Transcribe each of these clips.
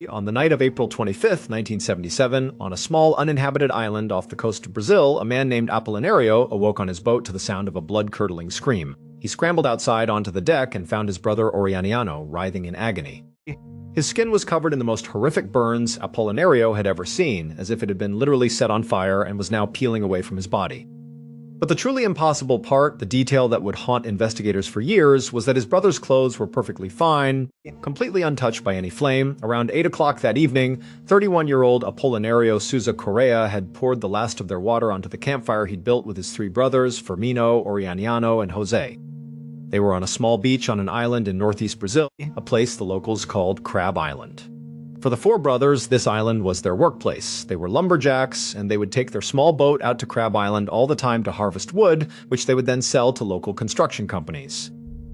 On the night of April 25th, 1977, on a small uninhabited island off the coast of Brazil, a man named Apolinario awoke on his boat to the sound of a blood-curdling scream. He scrambled outside onto the deck and found his brother Orianiano writhing in agony. His skin was covered in the most horrific burns Apolinario had ever seen, as if it had been literally set on fire and was now peeling away from his body. But the truly impossible part, the detail that would haunt investigators for years, was that his brother's clothes were perfectly fine, completely untouched by any flame. Around 8 o'clock that evening, 31-year-old Apolinario Souza Correa had poured the last of their water onto the campfire he'd built with his three brothers, Firmino, Orianiano, and Jose. They were on a small beach on an island in northeast Brazil, a place the locals called Crab Island. For the four brothers, this island was their workplace. They were lumberjacks, and they would take their small boat out to Crab Island all the time to harvest wood, which they would then sell to local construction companies.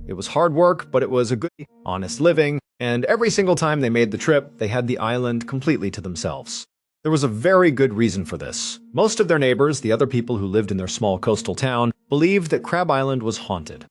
It was hard work, but it was a good, honest living, and every single time they made the trip, they had the island completely to themselves. There was a very good reason for this. Most of their neighbors, the other people who lived in their small coastal town, believed that Crab Island was haunted.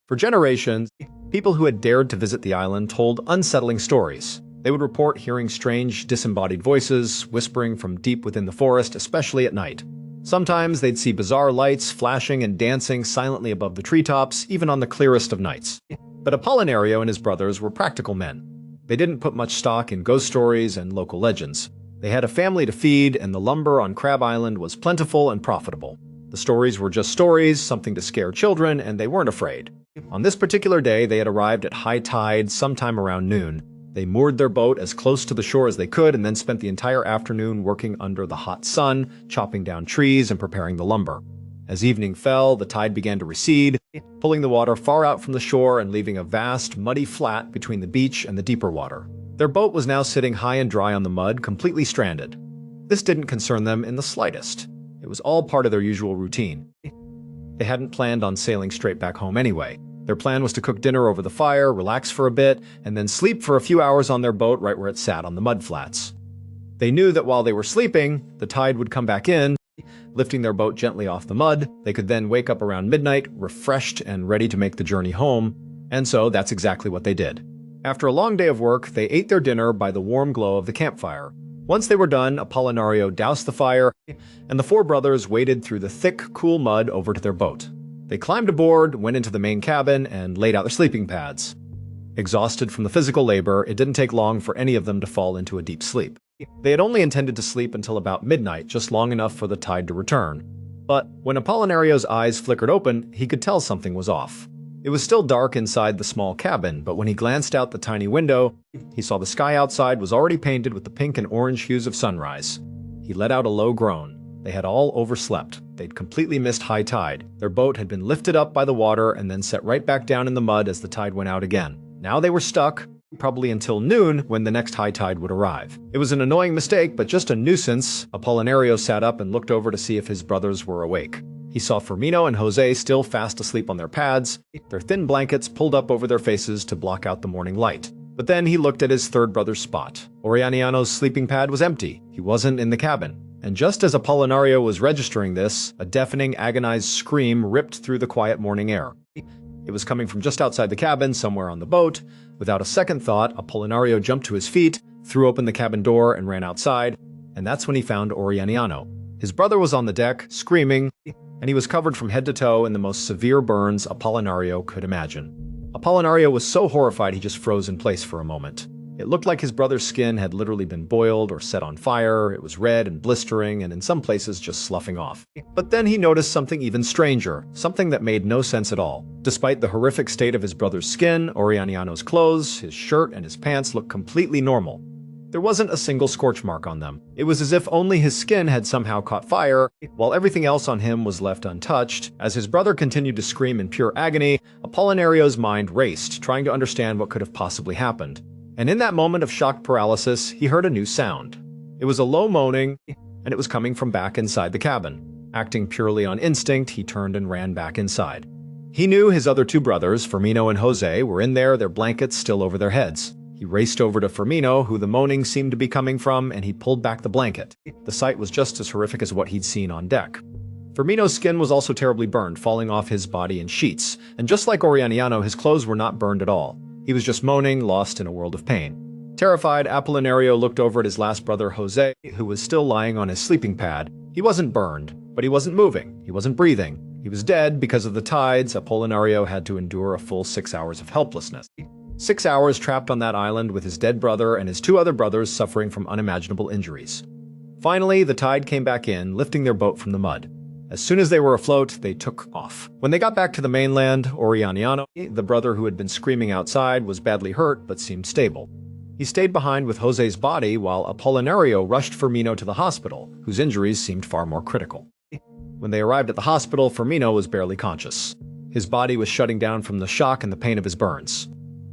For generations, people who had dared to visit the island told unsettling stories. They would report hearing strange, disembodied voices, whispering from deep within the forest, especially at night. Sometimes they'd see bizarre lights flashing and dancing silently above the treetops, even on the clearest of nights. But Apolinario and his brothers were practical men. They didn't put much stock in ghost stories and local legends. They had a family to feed, and the lumber on Crab Island was plentiful and profitable. The stories were just stories, something to scare children, and they weren't afraid. On this particular day, they had arrived at high tide sometime around noon. They moored their boat as close to the shore as they could and then spent the entire afternoon working under the hot sun, chopping down trees and preparing the lumber. As evening fell, the tide began to recede, pulling the water far out from the shore and leaving a vast, muddy flat between the beach and the deeper water. Their boat was now sitting high and dry on the mud, completely stranded. This didn't concern them in the slightest. It was all part of their usual routine. They hadn't planned on sailing straight back home anyway. Their plan was to cook dinner over the fire, relax for a bit, and then sleep for a few hours on their boat right where it sat on the mud flats. They knew that while they were sleeping, the tide would come back in, lifting their boat gently off the mud. They could then wake up around midnight, refreshed and ready to make the journey home, and so that's exactly what they did. After a long day of work, they ate their dinner by the warm glow of the campfire. Once they were done, Apolinario doused the fire, and the four brothers waded through the thick, cool mud over to their boat. They climbed aboard, went into the main cabin, and laid out their sleeping pads. Exhausted from the physical labor, it didn't take long for any of them to fall into a deep sleep. They had only intended to sleep until about midnight, just long enough for the tide to return. But when Apollinario's eyes flickered open, he could tell something was off. It was still dark inside the small cabin, but when he glanced out the tiny window, he saw the sky outside was already painted with the pink and orange hues of sunrise. He let out a low groan. They had all overslept. They'd completely missed high tide. Their boat had been lifted up by the water and then set right back down in the mud as the tide went out again. Now they were stuck, probably until noon when the next high tide would arrive. It was an annoying mistake, but just a nuisance. Apolinario sat up and looked over to see if his brothers were awake. He saw Firmino and Jose still fast asleep on their pads, their thin blankets pulled up over their faces to block out the morning light. But then he looked at his third brother's spot. Orianiano's sleeping pad was empty. He wasn't in the cabin. And just as Apolinario was registering this, a deafening, agonized scream ripped through the quiet morning air. It was coming from just outside the cabin, somewhere on the boat. Without a second thought, Apolinario jumped to his feet, threw open the cabin door, and ran outside. And that's when he found Orianiano. His brother was on the deck, screaming, and he was covered from head to toe in the most severe burns Apolinario could imagine. Apolinario was so horrified he just froze in place for a moment. It looked like his brother's skin had literally been boiled or set on fire. It was red and blistering, and in some places just sloughing off. But then he noticed something even stranger, something that made no sense at all. Despite the horrific state of his brother's skin, Orianiano's clothes, his shirt, and his pants looked completely normal. There wasn't a single scorch mark on them. It was as if only his skin had somehow caught fire, while everything else on him was left untouched. As his brother continued to scream in pure agony, Apollinario's mind raced, trying to understand what could have possibly happened. And in that moment of shock paralysis, he heard a new sound. It was a low moaning, and it was coming from back inside the cabin. Acting purely on instinct, he turned and ran back inside. He knew his other two brothers, Firmino and Jose, were in there, their blankets still over their heads. He raced over to Firmino, who the moaning seemed to be coming from, and he pulled back the blanket. The sight was just as horrific as what he'd seen on deck. Firmino's skin was also terribly burned, falling off his body in sheets, and just like Orianiano, his clothes were not burned at all. He was just moaning, lost in a world of pain. Terrified, Apollinario looked over at his last brother, Jose, who was still lying on his sleeping pad. He wasn't burned, but he wasn't moving. He wasn't breathing. He was dead because of the tides. Apollinario had to endure a full 6 hours of helplessness. 6 hours trapped on that island with his dead brother and his two other brothers suffering from unimaginable injuries. Finally, the tide came back in, lifting their boat from the mud. As soon as they were afloat, they took off. When they got back to the mainland, Orianiano, the brother who had been screaming outside, was badly hurt but seemed stable. He stayed behind with Jose's body while Apollinario rushed Firmino to the hospital, whose injuries seemed far more critical. When they arrived at the hospital, Firmino was barely conscious. His body was shutting down from the shock and the pain of his burns.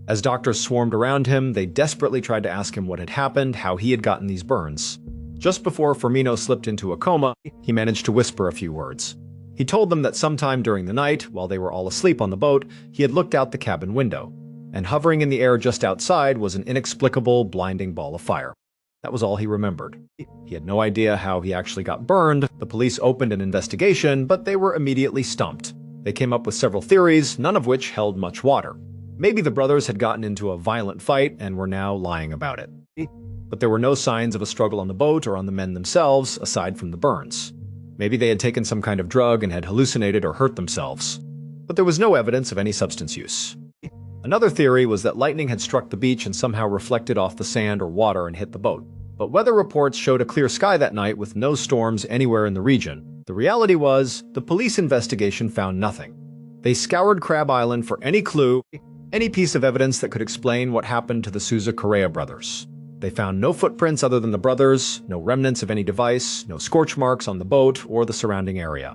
As doctors swarmed around him, they desperately tried to ask him what had happened, how he had gotten these burns. Just before Firmino slipped into a coma, he managed to whisper a few words. He told them that sometime during the night, while they were all asleep on the boat, he had looked out the cabin window, and hovering in the air just outside was an inexplicable, blinding ball of fire. That was all he remembered. He had no idea how he actually got burned. The police opened an investigation, but they were immediately stumped. They came up with several theories, none of which held much water. Maybe the brothers had gotten into a violent fight and were now lying about it. But there were no signs of a struggle on the boat or on the men themselves, aside from the burns. Maybe they had taken some kind of drug and had hallucinated or hurt themselves. But there was no evidence of any substance use. Another theory was that lightning had struck the beach and somehow reflected off the sand or water and hit the boat. But weather reports showed a clear sky that night with no storms anywhere in the region. The reality was, the police investigation found nothing. They scoured Crab Island for any clue, any piece of evidence that could explain what happened to the Souza Correa brothers. They found no footprints other than the brothers, no remnants of any device, no scorch marks on the boat or the surrounding area.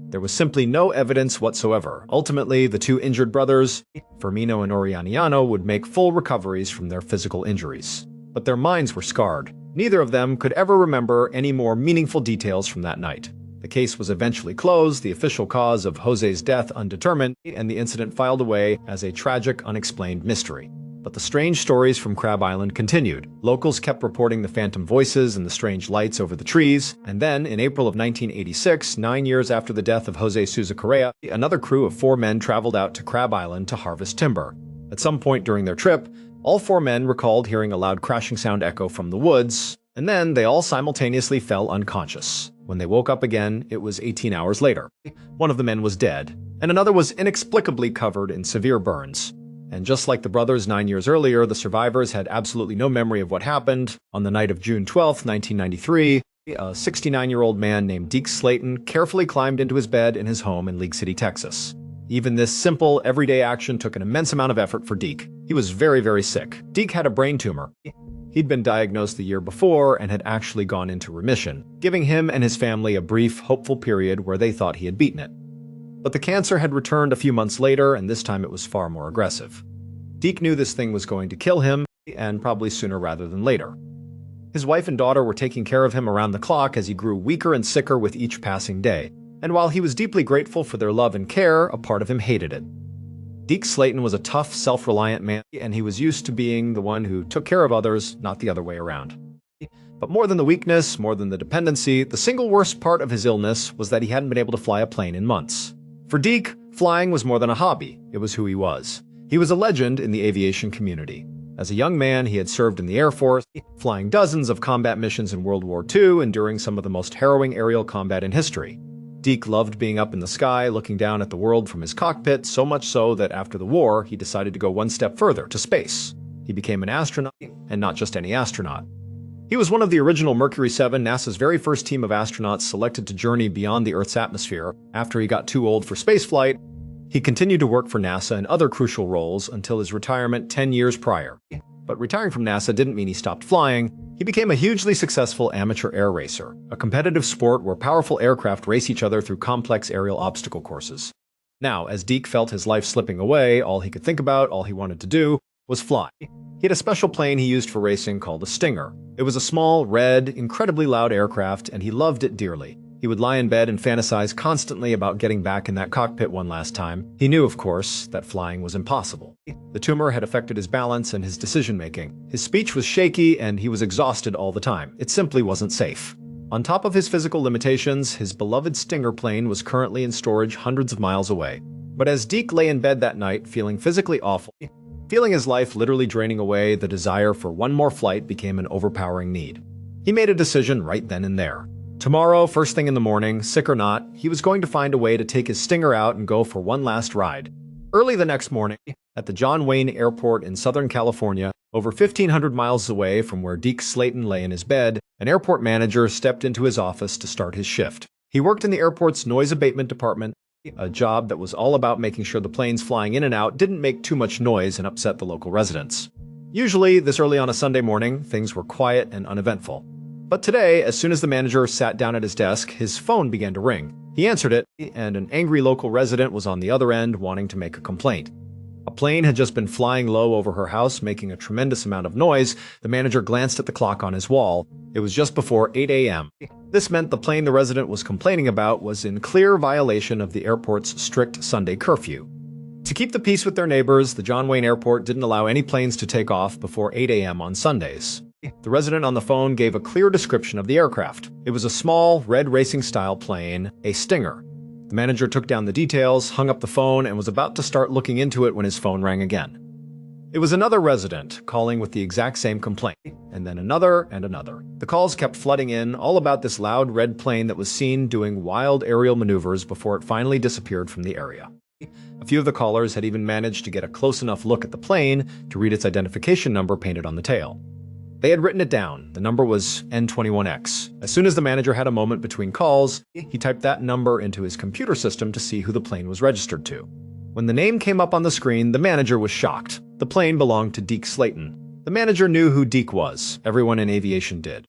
There was simply no evidence whatsoever. Ultimately, the two injured brothers, Firmino and Orianiano, would make full recoveries from their physical injuries. But their minds were scarred. Neither of them could ever remember any more meaningful details from that night. The case was eventually closed, the official cause of Jose's death undetermined, and the incident filed away as a tragic, unexplained mystery. But the strange stories from Crab Island continued. Locals kept reporting the phantom voices and the strange lights over the trees, and then, in April of 1986, 9 years after the death of Jose Souza Correa, another crew of 4 men traveled out to Crab Island to harvest timber. At some point during their trip, all 4 men recalled hearing a loud crashing sound echo from the woods, and then they all simultaneously fell unconscious. When they woke up again, it was 18 hours later. One of the men was dead, and another was inexplicably covered in severe burns. And just like the brothers 9 years earlier, the survivors had absolutely no memory of what happened. On the night of June 12, 1993, a 69-year-old man named Deke Slayton carefully climbed into his bed in his home in League City, Texas. Even this simple, everyday action took an immense amount of effort for Deke. He was very, very sick. Deke had a brain tumor. He'd been diagnosed the year before and had actually gone into remission, giving him and his family a brief, hopeful period where they thought he had beaten it. But the cancer had returned a few months later, and this time it was far more aggressive. Deke knew this thing was going to kill him, and probably sooner rather than later. His wife and daughter were taking care of him around the clock as he grew weaker and sicker with each passing day. And while he was deeply grateful for their love and care, a part of him hated it. Deke Slayton was a tough, self-reliant man, and he was used to being the one who took care of others, not the other way around. But more than the weakness, more than the dependency, the single worst part of his illness was that he hadn't been able to fly a plane in months. For Deke, flying was more than a hobby, it was who he was. He was a legend in the aviation community. As a young man, he had served in the Air Force, flying dozens of combat missions in World War II, enduring some of the most harrowing aerial combat in history. Deke loved being up in the sky, looking down at the world from his cockpit, so much so that after the war, he decided to go one step further, to space. He became an astronaut, and not just any astronaut. He was one of the original Mercury 7, NASA's very first team of astronauts selected to journey beyond the Earth's atmosphere. After he got too old for spaceflight, he continued to work for NASA in other crucial roles until his retirement 10 years prior. But retiring from NASA didn't mean he stopped flying. He became a hugely successful amateur air racer, a competitive sport where powerful aircraft race each other through complex aerial obstacle courses. Now, as Deke felt his life slipping away, all he could think about, all he wanted to do, was fly. He had a special plane he used for racing called a Stinger. It was a small, red, incredibly loud aircraft, and he loved it dearly. He would lie in bed and fantasize constantly about getting back in that cockpit one last time. He knew, of course, that flying was impossible. The tumor had affected his balance and his decision-making. His speech was shaky, and he was exhausted all the time. It simply wasn't safe. On top of his physical limitations, his beloved Stinger plane was currently in storage hundreds of miles away. But as Deke lay in bed that night, feeling physically awful, Feeling his life literally draining away, the desire for one more flight became an overpowering need. He made a decision right then and there. Tomorrow, first thing in the morning, sick or not, he was going to find a way to take his Stinger out and go for one last ride. Early the next morning, at the John Wayne Airport in Southern California, over 1,500 miles away from where Deke Slayton lay in his bed, an airport manager stepped into his office to start his shift. He worked in the airport's noise abatement department, a job that was all about making sure the planes flying in and out didn't make too much noise and upset the local residents. Usually, this early on a Sunday morning, things were quiet and uneventful. But today, as soon as the manager sat down at his desk, his phone began to ring. He answered it, and an angry local resident was on the other end wanting to make a complaint. A plane had just been flying low over her house, making a tremendous amount of noise. The manager glanced at the clock on his wall. It was just before 8 a.m. This meant the plane the resident was complaining about was in clear violation of the airport's strict Sunday curfew. To keep the peace with their neighbors, the John Wayne Airport didn't allow any planes to take off before 8 a.m. on Sundays. The resident on the phone gave a clear description of the aircraft. It was a small, red racing-style plane, a Stinger. The manager took down the details, hung up the phone, and was about to start looking into it when his phone rang again. It was another resident calling with the exact same complaint, and then another and another. The calls kept flooding in, all about this loud red plane that was seen doing wild aerial maneuvers before it finally disappeared from the area. A few of the callers had even managed to get a close enough look at the plane to read its identification number painted on the tail. They had written it down. The number was N21X. As soon as the manager had a moment between calls, he typed that number into his computer system to see who the plane was registered to. When the name came up on the screen, the manager was shocked. The plane belonged to Deke Slayton. The manager knew who Deke was. Everyone in aviation did.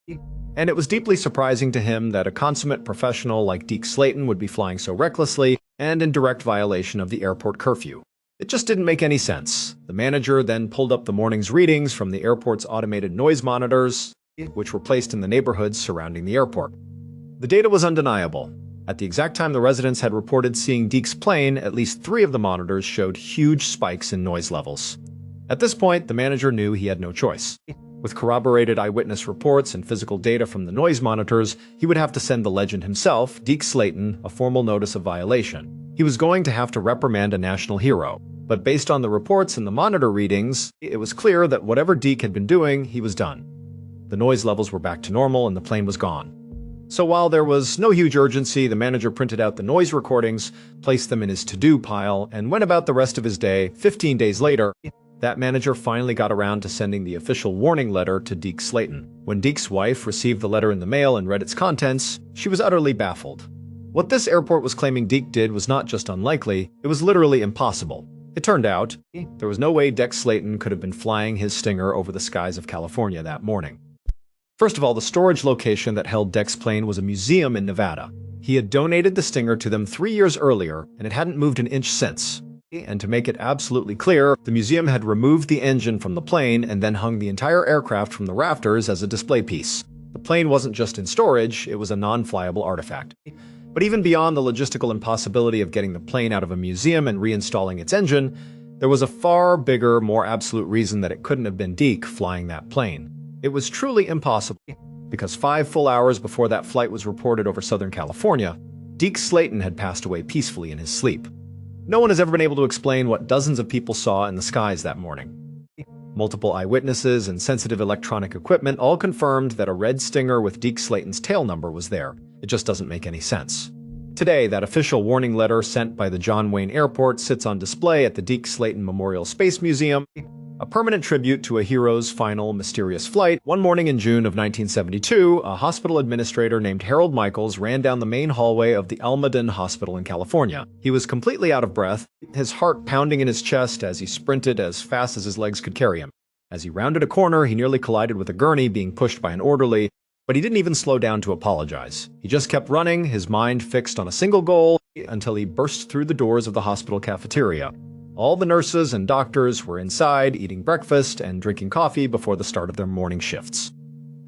And it was deeply surprising to him that a consummate professional like Deke Slayton would be flying so recklessly and in direct violation of the airport curfew. It just didn't make any sense. The manager then pulled up the morning's readings from the airport's automated noise monitors, which were placed in the neighborhoods surrounding the airport. The data was undeniable. At the exact time the residents had reported seeing Deke's plane, at least 3 of the monitors showed huge spikes in noise levels. At this point, the manager knew he had no choice. With corroborated eyewitness reports and physical data from the noise monitors, he would have to send the legend himself, Deke Slayton, a formal notice of violation. He was going to have to reprimand a national hero. But based on the reports and the monitor readings, it was clear that whatever Deke had been doing, he was done. The noise levels were back to normal and the plane was gone. So while there was no huge urgency, the manager printed out the noise recordings, placed them in his to-do pile, and went about the rest of his day. 15 days later, that manager finally got around to sending the official warning letter to Deke Slayton. When Deke's wife received the letter in the mail and read its contents, she was utterly baffled. What this airport was claiming Deke did was not just unlikely, it was literally impossible. It turned out, there was no way Deke Slayton could have been flying his Stinger over the skies of California that morning. First of all, the storage location that held Deke's plane was a museum in Nevada. He had donated the Stinger to them 3 years earlier, and it hadn't moved an inch since. And to make it absolutely clear, the museum had removed the engine from the plane and then hung the entire aircraft from the rafters as a display piece. The plane wasn't just in storage, it was a non-flyable artifact. But even beyond the logistical impossibility of getting the plane out of a museum and reinstalling its engine, there was a far bigger, more absolute reason that it couldn't have been Deke flying that plane. It was truly impossible, because 5 full hours before that flight was reported over Southern California, Deke Slayton had passed away peacefully in his sleep. No one has ever been able to explain what dozens of people saw in the skies that morning. Multiple eyewitnesses and sensitive electronic equipment all confirmed that a red Stinger with Deke Slayton's tail number was there. It just doesn't make any sense. Today, that official warning letter sent by the John Wayne Airport sits on display at the Deke Slayton Memorial Space Museum, a permanent tribute to a hero's final mysterious flight. One morning in June of 1972, a hospital administrator named Harold Michaels ran down the main hallway of the Almaden Hospital in California. He was completely out of breath, his heart pounding in his chest as he sprinted as fast as his legs could carry him. As he rounded a corner, he nearly collided with a gurney being pushed by an orderly, but he didn't even slow down to apologize. He just kept running, his mind fixed on a single goal, until he burst through the doors of the hospital cafeteria. All the nurses and doctors were inside, eating breakfast and drinking coffee before the start of their morning shifts.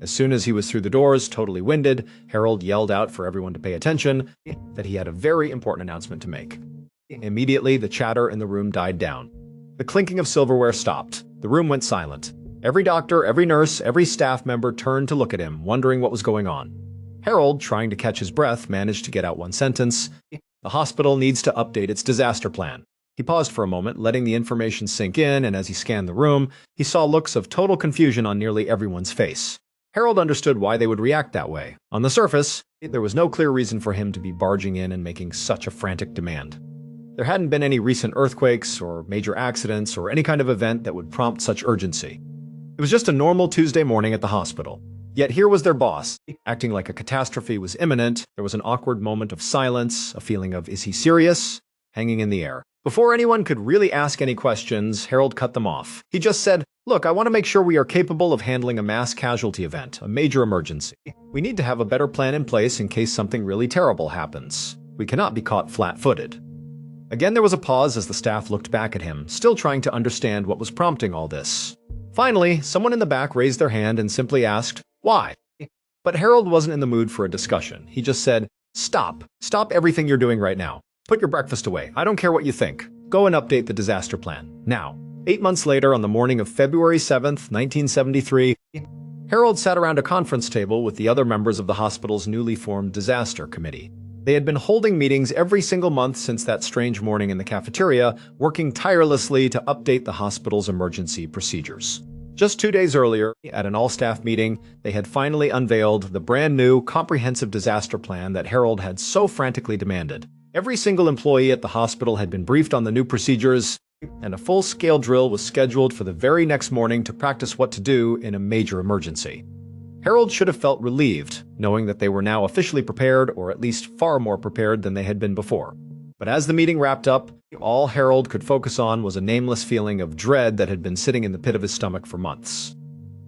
As soon as he was through the doors, totally winded, Harold yelled out for everyone to pay attention that he had a very important announcement to make. Immediately, the chatter in the room died down. The clinking of silverware stopped. The room went silent. Every doctor, every nurse, every staff member turned to look at him, wondering what was going on. Harold, trying to catch his breath, managed to get out one sentence. The hospital needs to update its disaster plan. He paused for a moment, letting the information sink in, and as he scanned the room, he saw looks of total confusion on nearly everyone's face. Harold understood why they would react that way. On the surface, there was no clear reason for him to be barging in and making such a frantic demand. There hadn't been any recent earthquakes or major accidents or any kind of event that would prompt such urgency. It was just a normal Tuesday morning at the hospital. Yet here was their boss, acting like a catastrophe was imminent. There was an awkward moment of silence, a feeling of, is he serious, hanging in the air. Before anyone could really ask any questions, Harold cut them off. He just said, "Look, I want to make sure we are capable of handling a mass casualty event, a major emergency. We need to have a better plan in place in case something really terrible happens. We cannot be caught flat-footed." Again, there was a pause as the staff looked back at him, still trying to understand what was prompting all this. Finally, someone in the back raised their hand and simply asked, "Why?" But Harold wasn't in the mood for a discussion. He just said, "Stop. Stop everything you're doing right now. Put your breakfast away. I don't care what you think. Go and update the disaster plan. Now." 8 months later, on the morning of February 7th, 1973, Harold sat around a conference table with the other members of the hospital's newly formed disaster committee. They had been holding meetings every single month since that strange morning in the cafeteria, working tirelessly to update the hospital's emergency procedures. Just 2 days earlier, at an all-staff meeting, they had finally unveiled the brand-new, comprehensive disaster plan that Harold had so frantically demanded. Every single employee at the hospital had been briefed on the new procedures, and a full-scale drill was scheduled for the very next morning to practice what to do in a major emergency. Harold should have felt relieved, knowing that they were now officially prepared, or at least far more prepared than they had been before. But as the meeting wrapped up, all Harold could focus on was a nameless feeling of dread that had been sitting in the pit of his stomach for months.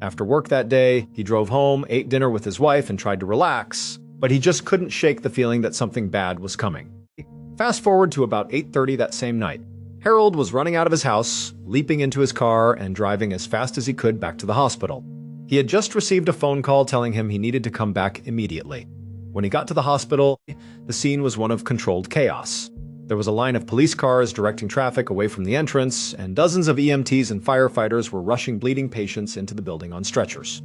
After work that day, he drove home, ate dinner with his wife, and tried to relax, but he just couldn't shake the feeling that something bad was coming. Fast forward to about 8:30 that same night. Harold was running out of his house, leaping into his car, and driving as fast as he could back to the hospital. He had just received a phone call telling him he needed to come back immediately. When he got to the hospital, the scene was one of controlled chaos. There was a line of police cars directing traffic away from the entrance, and dozens of EMTs and firefighters were rushing bleeding patients into the building on stretchers.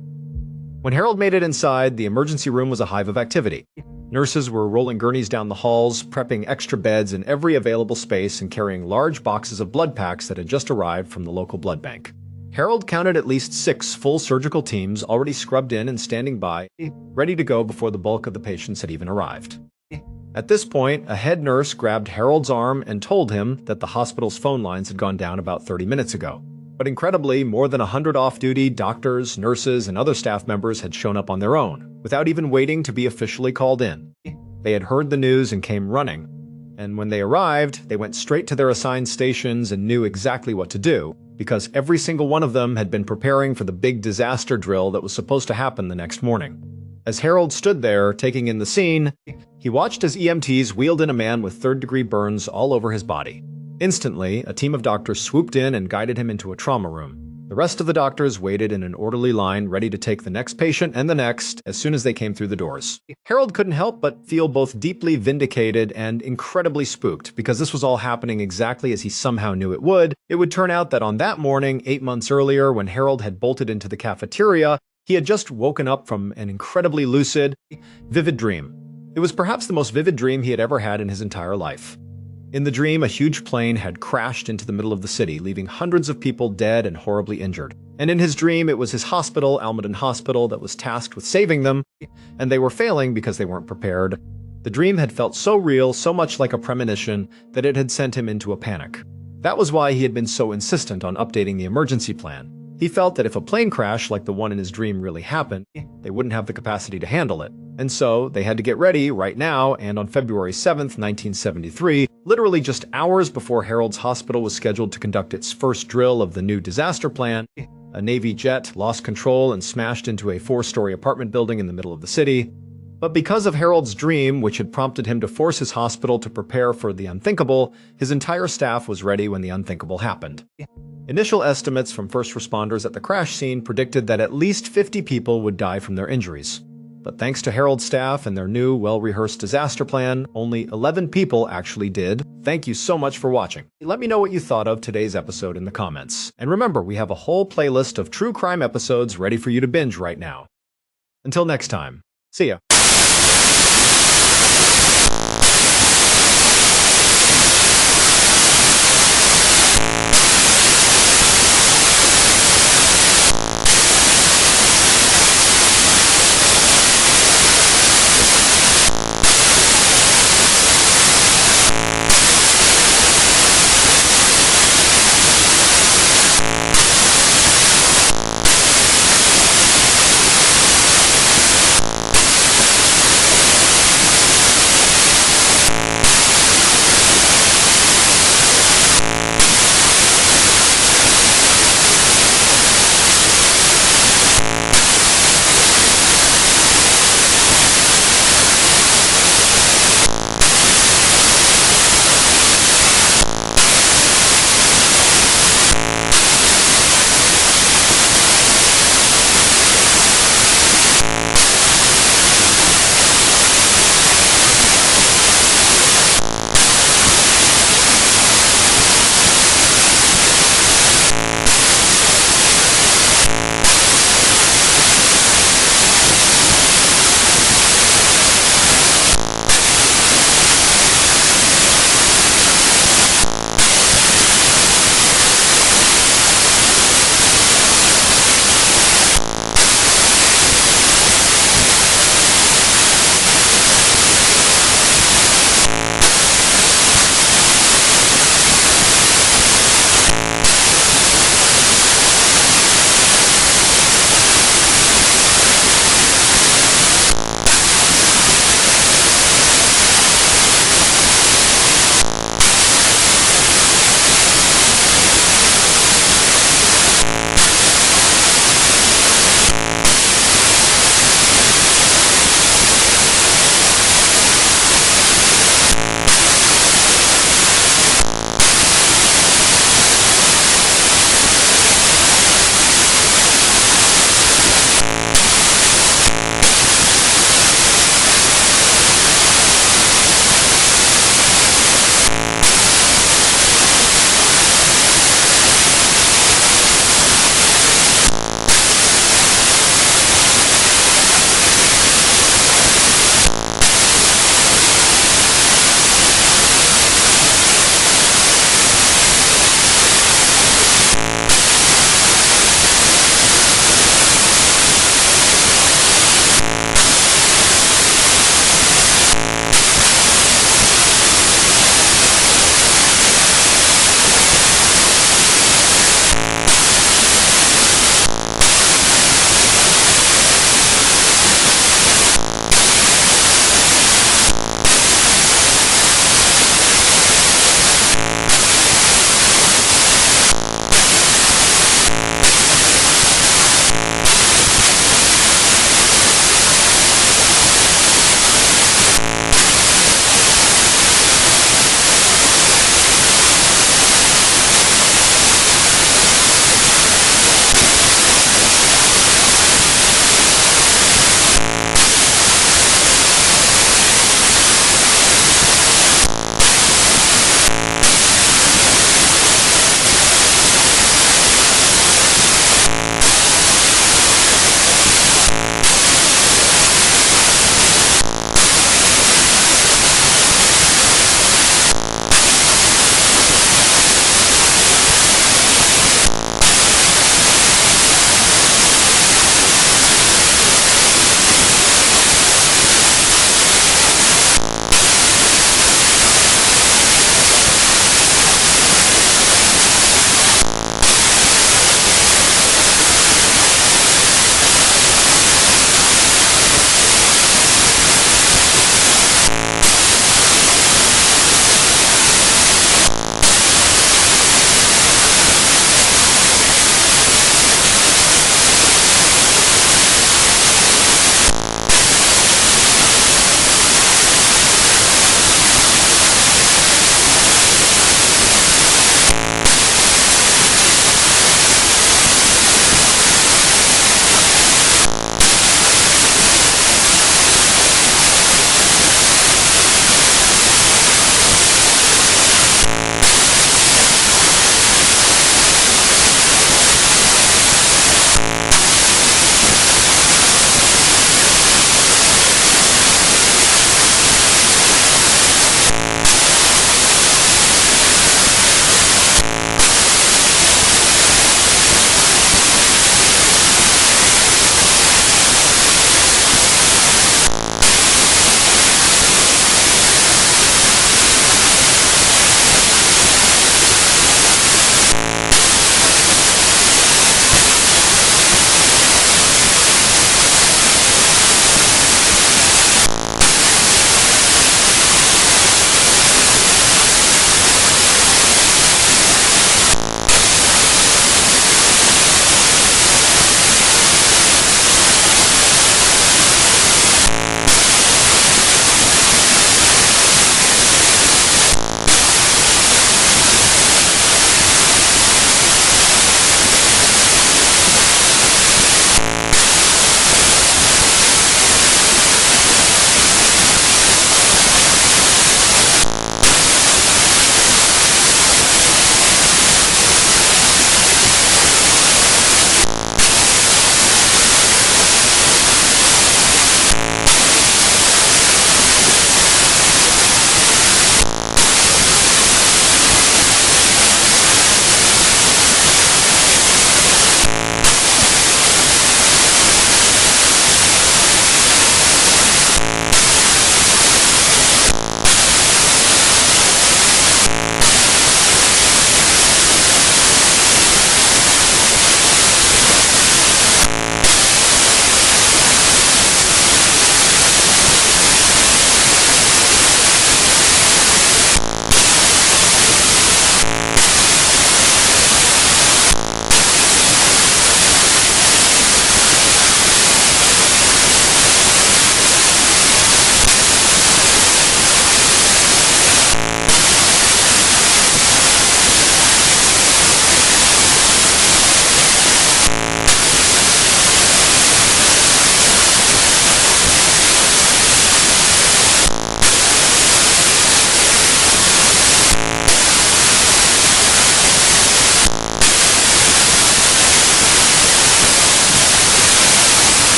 When Harold made it inside, the emergency room was a hive of activity. Nurses were rolling gurneys down the halls, prepping extra beds in every available space and carrying large boxes of blood packs that had just arrived from the local blood bank. Harold counted at least 6 full surgical teams already scrubbed in and standing by, ready to go before the bulk of the patients had even arrived. At this point, a head nurse grabbed Harold's arm and told him that the hospital's phone lines had gone down about 30 minutes ago. But incredibly, more than 100 off-duty doctors, nurses, and other staff members had shown up on their own, without even waiting to be officially called in. They had heard the news and came running. And when they arrived, they went straight to their assigned stations and knew exactly what to do, because every single one of them had been preparing for the big disaster drill that was supposed to happen the next morning. As Harold stood there, taking in the scene, he watched as EMTs wheeled in a man with third-degree burns all over his body. Instantly, a team of doctors swooped in and guided him into a trauma room. The rest of the doctors waited in an orderly line, ready to take the next patient and the next as soon as they came through the doors. Harold couldn't help but feel both deeply vindicated and incredibly spooked, because this was all happening exactly as he somehow knew it would. It would turn out that on that morning, 8 months earlier, when Harold had bolted into the cafeteria, he had just woken up from an incredibly lucid, vivid dream. It was perhaps the most vivid dream he had ever had in his entire life. In the dream, a huge plane had crashed into the middle of the city, leaving hundreds of people dead and horribly injured. And in his dream, it was his hospital, Almaden Hospital, that was tasked with saving them, and they were failing because they weren't prepared. The dream had felt so real, so much like a premonition, that it had sent him into a panic. That was why he had been so insistent on updating the emergency plan. He felt that if a plane crash like the one in his dream really happened, they wouldn't have the capacity to handle it. And so, they had to get ready right now, and on February 7th, 1973, literally just hours before Harold's hospital was scheduled to conduct its first drill of the new disaster plan, a Navy jet lost control and smashed into a 4-story apartment building in the middle of the city. But because of Harold's dream, which had prompted him to force his hospital to prepare for the unthinkable, his entire staff was ready when the unthinkable happened. Initial estimates from first responders at the crash scene predicted that at least 50 people would die from their injuries. But thanks to Harold's staff and their new, well-rehearsed disaster plan, only 11 people actually did. Thank you so much for watching. Let me know what you thought of today's episode in the comments. And remember, we have a whole playlist of true crime episodes ready for you to binge right now. Until next time, see ya.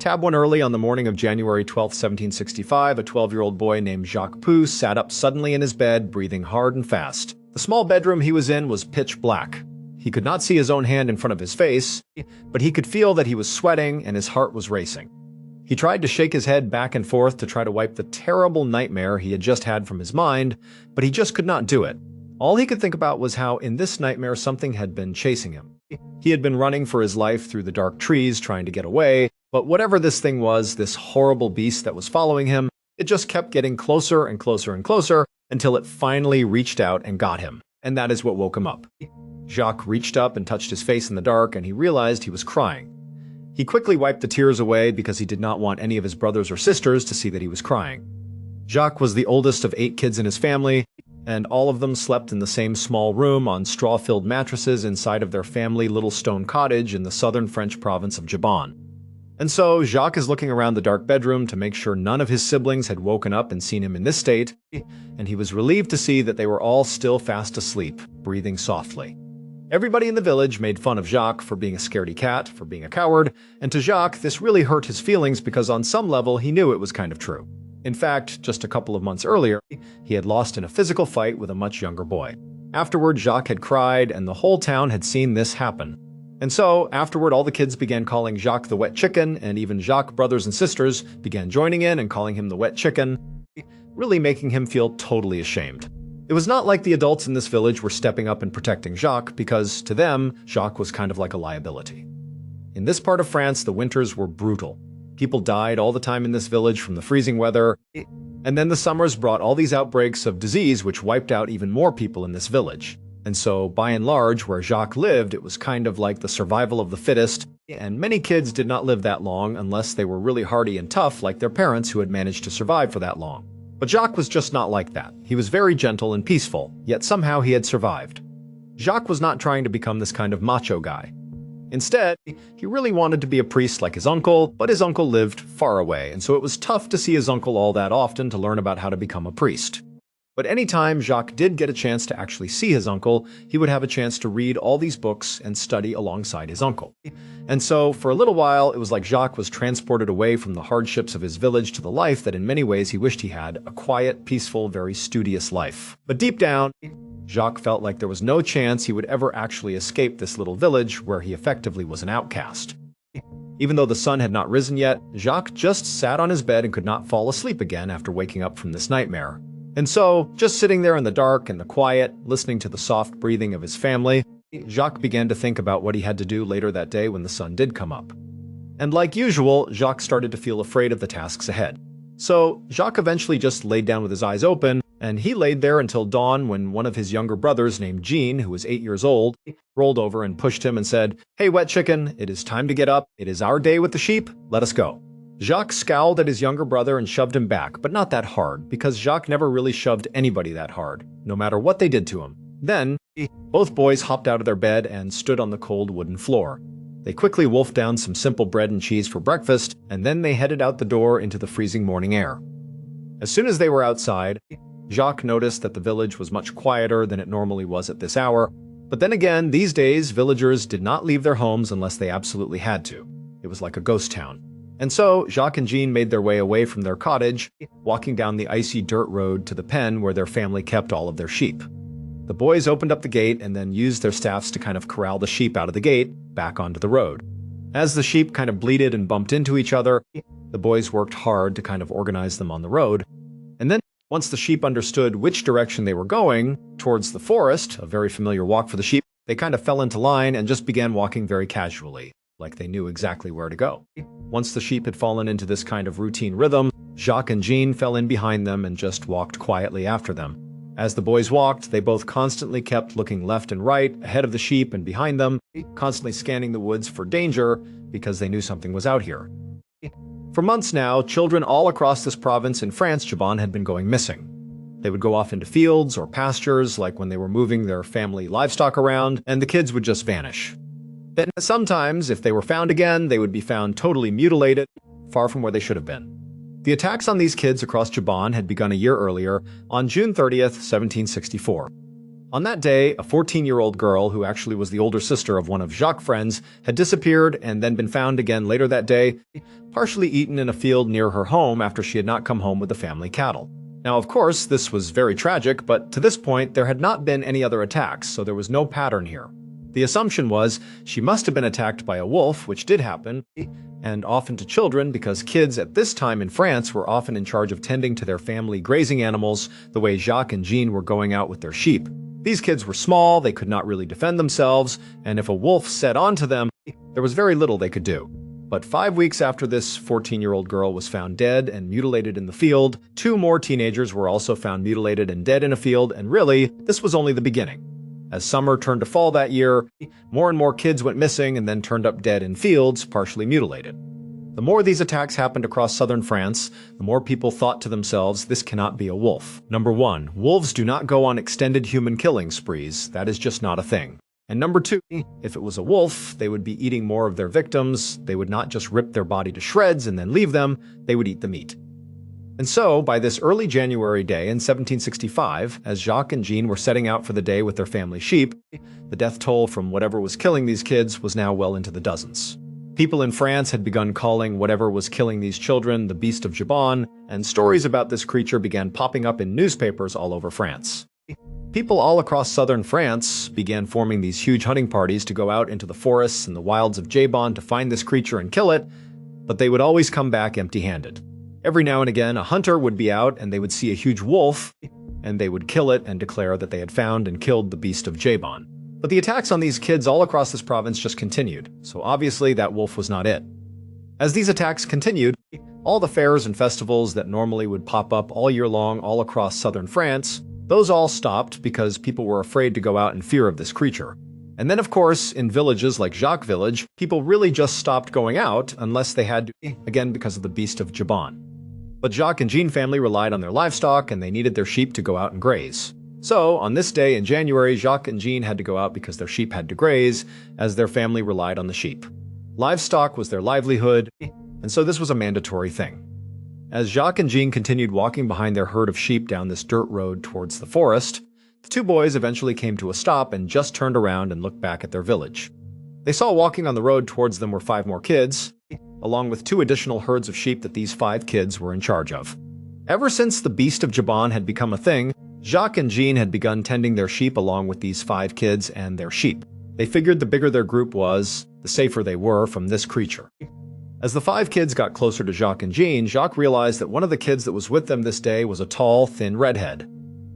Tab 1 early on the morning of January 12, 1765, a 12-year-old boy named Jacques Pou sat up suddenly in his bed, breathing hard and fast. The small bedroom he was in was pitch black. He could not see his own hand in front of his face, but he could feel that he was sweating and his heart was racing. He tried to shake his head back and forth to try to wipe the terrible nightmare he had just had from his mind, but he just could not do it. All he could think about was how in this nightmare something had been chasing him. He had been running for his life through the dark trees trying to get away, but whatever this thing was, this horrible beast that was following him, it just kept getting closer and closer and closer until it finally reached out and got him. And that is what woke him up. Jacques reached up and touched his face in the dark, and he realized he was crying. He quickly wiped the tears away because he did not want any of his brothers or sisters to see that he was crying. Jacques was the oldest of 8 kids in his family, and all of them slept in the same small room on straw-filled mattresses inside of their family little stone cottage in the southern French province of Gabon. And so Jacques is looking around the dark bedroom to make sure none of his siblings had woken up and seen him in this state, and he was relieved to see that they were all still fast asleep, breathing softly. Everybody in the village made fun of Jacques for being a scaredy cat, for being a coward, and to Jacques this really hurt his feelings because on some level he knew it was kind of true. In fact, just a couple of months earlier, he had lost in a physical fight with a much younger boy. Afterward, Jacques had cried, and the whole town had seen this happen. And so, afterward, all the kids began calling Jacques the wet chicken, and even Jacques' brothers and sisters began joining in and calling him the wet chicken, really making him feel totally ashamed. It was not like the adults in this village were stepping up and protecting Jacques, because to them, Jacques was kind of like a liability. In this part of France, the winters were brutal. People died all the time in this village from the freezing weather, and then the summers brought all these outbreaks of disease which wiped out even more people in this village. And so, by and large, where Jacques lived, it was kind of like the survival of the fittest, and many kids did not live that long unless they were really hardy and tough like their parents who had managed to survive for that long. But Jacques was just not like that. He was very gentle and peaceful, yet somehow he had survived. Jacques was not trying to become this kind of macho guy. Instead, he really wanted to be a priest like his uncle, but his uncle lived far away, and so it was tough to see his uncle all that often to learn about how to become a priest. But anytime Jacques did get a chance to actually see his uncle, he would have a chance to read all these books and study alongside his uncle. And so, for a little while, it was like Jacques was transported away from the hardships of his village to the life that in many ways he wished he had, a quiet, peaceful, very studious life. But deep down, Jacques felt like there was no chance he would ever actually escape this little village where he effectively was an outcast. Even though the sun had not risen yet, Jacques just sat on his bed and could not fall asleep again after waking up from this nightmare. And so, just sitting there in the dark and the quiet, listening to the soft breathing of his family, Jacques began to think about what he had to do later that day when the sun did come up. And like usual, Jacques started to feel afraid of the tasks ahead. So, Jacques eventually just laid down with his eyes open, and he laid there until dawn when one of his younger brothers named Jean, who was 8 years old, rolled over and pushed him and said, "Hey, wet chicken, it is time to get up. It is our day with the sheep. Let us go." Jacques scowled at his younger brother and shoved him back, but not that hard, because Jacques never really shoved anybody that hard, no matter what they did to him. Then, both boys hopped out of their bed and stood on the cold wooden floor. They quickly wolfed down some simple bread and cheese for breakfast, and then they headed out the door into the freezing morning air. As soon as they were outside, Jacques noticed that the village was much quieter than it normally was at this hour. But then again, these days, villagers did not leave their homes unless they absolutely had to. It was like a ghost town. And so, Jacques and Jean made their way away from their cottage, walking down the icy dirt road to the pen where their family kept all of their sheep. The boys opened up the gate and then used their staffs to kind of corral the sheep out of the gate, back onto the road. As the sheep kind of bleated and bumped into each other, the boys worked hard to kind of organize them on the road. And then, once the sheep understood which direction they were going, towards the forest, a very familiar walk for the sheep, they kind of fell into line and just began walking very casually, like they knew exactly where to go. Once the sheep had fallen into this kind of routine rhythm, Jacques and Jean fell in behind them and just walked quietly after them. As the boys walked, they both constantly kept looking left and right, ahead of the sheep and behind them, constantly scanning the woods for danger because they knew something was out here. For months now, children all across this province in France, Gabon, had been going missing. They would go off into fields or pastures, like when they were moving their family livestock around, and the kids would just vanish. Then sometimes, if they were found again, they would be found totally mutilated, far from where they should have been. The attacks on these kids across Gabon had begun a year earlier, on June 30th, 1764. On that day, a 14-year-old girl, who actually was the older sister of one of Jacques' friends, had disappeared and then been found again later that day, partially eaten in a field near her home after she had not come home with the family cattle. Now, of course, this was very tragic, but to this point, there had not been any other attacks, so there was no pattern here. The assumption was she must have been attacked by a wolf, which did happen, and often to children because kids at this time in France were often in charge of tending to their family grazing animals the way Jacques and Jean were going out with their sheep. These kids were small, they could not really defend themselves, and if a wolf set onto them, there was very little they could do. But 5 weeks after this 14-year-old girl was found dead and mutilated in the field, 2 more teenagers were also found mutilated and dead in a field, and really, this was only the beginning. As summer turned to fall that year, more and more kids went missing and then turned up dead in fields, partially mutilated. The more these attacks happened across southern France, the more people thought to themselves, this cannot be a wolf. Number 1, wolves do not go on extended human killing sprees. That is just not a thing. And number 2, if it was a wolf, they would be eating more of their victims. They would not just rip their body to shreds and then leave them, they would eat the meat. And so, by this early January day in 1765, as Jacques and Jean were setting out for the day with their family sheep, the death toll from whatever was killing these kids was now well into the dozens. People in France had begun calling whatever was killing these children the Beast of Gibon, and stories about this creature began popping up in newspapers all over France. People all across southern France began forming these huge hunting parties to go out into the forests and the wilds of Gibon to find this creature and kill it, but they would always come back empty-handed. Every now and again, a hunter would be out and they would see a huge wolf, and they would kill it and declare that they had found and killed the Beast of Gibon. But the attacks on these kids all across this province just continued, so obviously that wolf was not it. As these attacks continued, all the fairs and festivals that normally would pop up all year long all across southern France, those all stopped because people were afraid to go out in fear of this creature. And then, of course, in villages like Jacques Village, people really just stopped going out unless they had to, again because of the Beast of Gibon. But Jacques and Jean family relied on their livestock and they needed their sheep to go out and graze. So, on this day in January, Jacques and Jean had to go out because their sheep had to graze, as their family relied on the sheep. Livestock was their livelihood, and so this was a mandatory thing. As Jacques and Jean continued walking behind their herd of sheep down this dirt road towards the forest, the 2 boys eventually came to a stop and just turned around and looked back at their village. They saw walking on the road towards them were 5 more kids, along with 2 additional herds of sheep that these 5 kids were in charge of. Ever since the Beast of Gibon had become a thing, Jacques and Jean had begun tending their sheep along with these 5 kids and their sheep. They figured the bigger their group was, the safer they were from this creature. As the 5 kids got closer to Jacques and Jean, Jacques realized that one of the kids that was with them this day was a tall, thin redhead.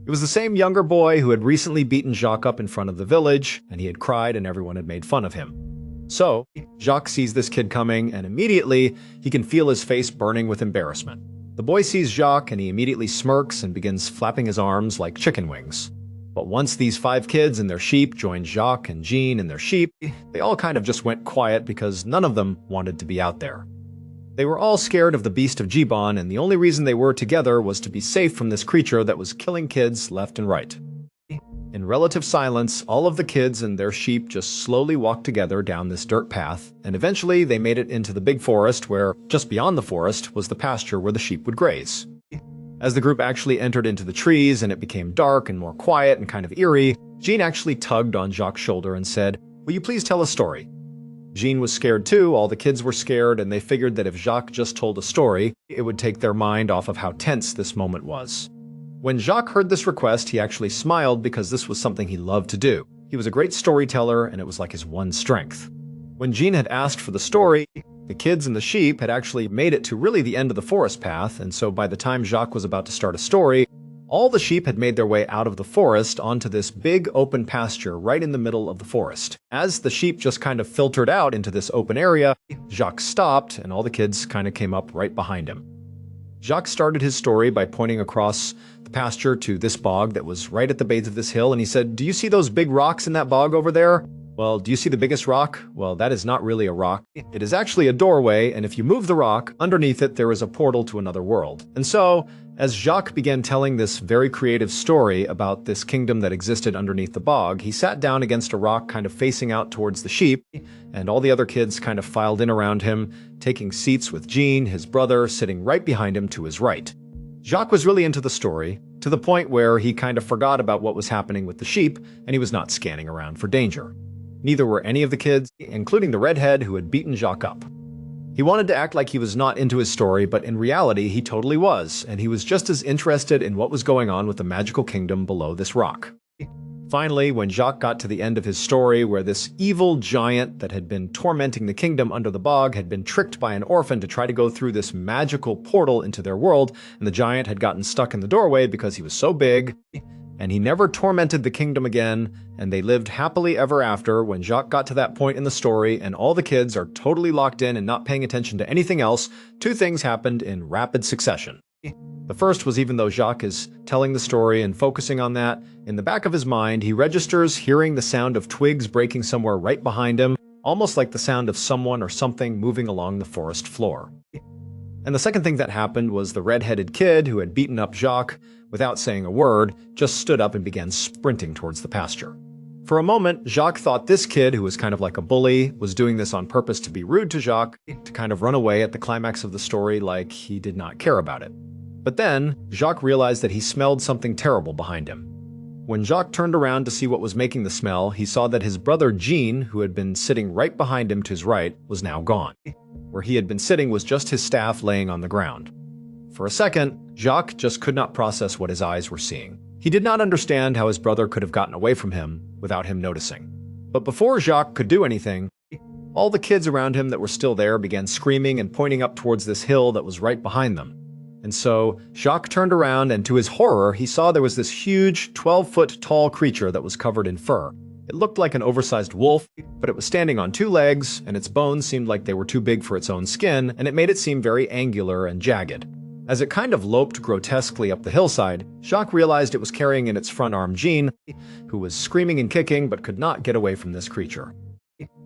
It was the same younger boy who had recently beaten Jacques up in front of the village, and he had cried and everyone had made fun of him. So, Jacques sees this kid coming, and immediately, he can feel his face burning with embarrassment. The boy sees Jacques and he immediately smirks and begins flapping his arms like chicken wings. But once these 5 kids and their sheep joined Jacques and Jean and their sheep, they all kind of just went quiet because none of them wanted to be out there. They were all scared of the Beast of Gibon, and the only reason they were together was to be safe from this creature that was killing kids left and right. In relative silence, all of the kids and their sheep just slowly walked together down this dirt path, and eventually they made it into the big forest where, just beyond the forest, was the pasture where the sheep would graze. As the group actually entered into the trees and it became dark and more quiet and kind of eerie, Jean actually tugged on Jacques' shoulder and said, "Will you please tell a story?" Jean was scared too, all the kids were scared, and they figured that if Jacques just told a story, it would take their mind off of how tense this moment was. When Jacques heard this request, he actually smiled because this was something he loved to do. He was a great storyteller, and it was like his one strength. When Jean had asked for the story, the kids and the sheep had actually made it to really the end of the forest path, and so by the time Jacques was about to start a story, all the sheep had made their way out of the forest onto this big open pasture right in the middle of the forest. As the sheep just kind of filtered out into this open area, Jacques stopped, and all the kids kind of came up right behind him. Jacques started his story by pointing across the pasture to this bog that was right at the base of this hill, and he said, "Do you see those big rocks in that bog over there? Well, do you see the biggest rock? Well, that is not really a rock. It is actually a doorway, and if you move the rock, underneath it there is a portal to another world." And so, as Jacques began telling this very creative story about this kingdom that existed underneath the bog, he sat down against a rock kind of facing out towards the sheep, and all the other kids kind of filed in around him, taking seats with Jean, his brother, sitting right behind him to his right. Jacques was really into the story, to the point where he kind of forgot about what was happening with the sheep, and he was not scanning around for danger. Neither were any of the kids, including the redhead who had beaten Jacques up. He wanted to act like he was not into his story, but in reality he totally was, and he was just as interested in what was going on with the magical kingdom below this rock. Finally, when Jacques got to the end of his story, where this evil giant that had been tormenting the kingdom under the bog had been tricked by an orphan to try to go through this magical portal into their world, and the giant had gotten stuck in the doorway because he was so big, and he never tormented the kingdom again, and they lived happily ever after. When Jacques got to that point in the story and all the kids are totally locked in and not paying attention to anything else, two things happened in rapid succession. The first was, even though Jacques is telling the story and focusing on that, in the back of his mind he registers hearing the sound of twigs breaking somewhere right behind him, almost like the sound of someone or something moving along the forest floor. And the second thing that happened was the red-headed kid who had beaten up Jacques, without saying a word, just stood up and began sprinting towards the pasture. For a moment, Jacques thought this kid, who was kind of like a bully, was doing this on purpose to be rude to Jacques, to kind of run away at the climax of the story like he did not care about it. But then, Jacques realized that he smelled something terrible behind him. When Jacques turned around to see what was making the smell, he saw that his brother Jean, who had been sitting right behind him to his right, was now gone. Where he had been sitting was just his staff laying on the ground. For a second, Jacques just could not process what his eyes were seeing. He did not understand how his brother could have gotten away from him without him noticing. But before Jacques could do anything, all the kids around him that were still there began screaming and pointing up towards this hill that was right behind them. And so Jacques turned around, and to his horror, he saw there was this huge 12-foot tall creature that was covered in fur. It looked like an oversized wolf, but it was standing on two legs, and its bones seemed like they were too big for its own skin, and it made it seem very angular and jagged. As it kind of loped grotesquely up the hillside, Jacques realized it was carrying in its front arm Jean, who was screaming and kicking but could not get away from this creature.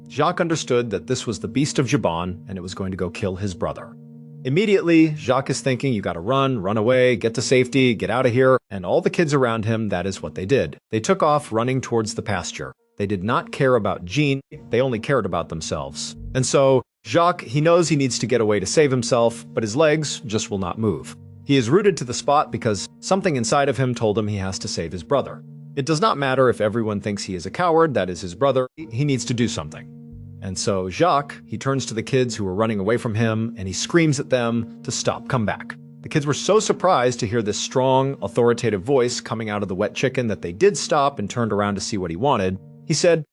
Jacques understood that this was the beast of Jabon, and it was going to go kill his brother. Immediately, Jacques is thinking, you gotta run away, get to safety, get out of here, and all the kids around him, that is what they did. They took off running towards the pasture. They did not care about Jean, they only cared about themselves. And so, Jacques, he knows he needs to get away to save himself, but his legs just will not move. He is rooted to the spot because something inside of him told him he has to save his brother. It does not matter if everyone thinks he is a coward, that is his brother, he needs to do something. And so Jacques, he turns to the kids who were running away from him, and he screams at them to stop, come back. The kids were so surprised to hear this strong, authoritative voice coming out of the wet chicken that they did stop and turned around to see what he wanted. He said,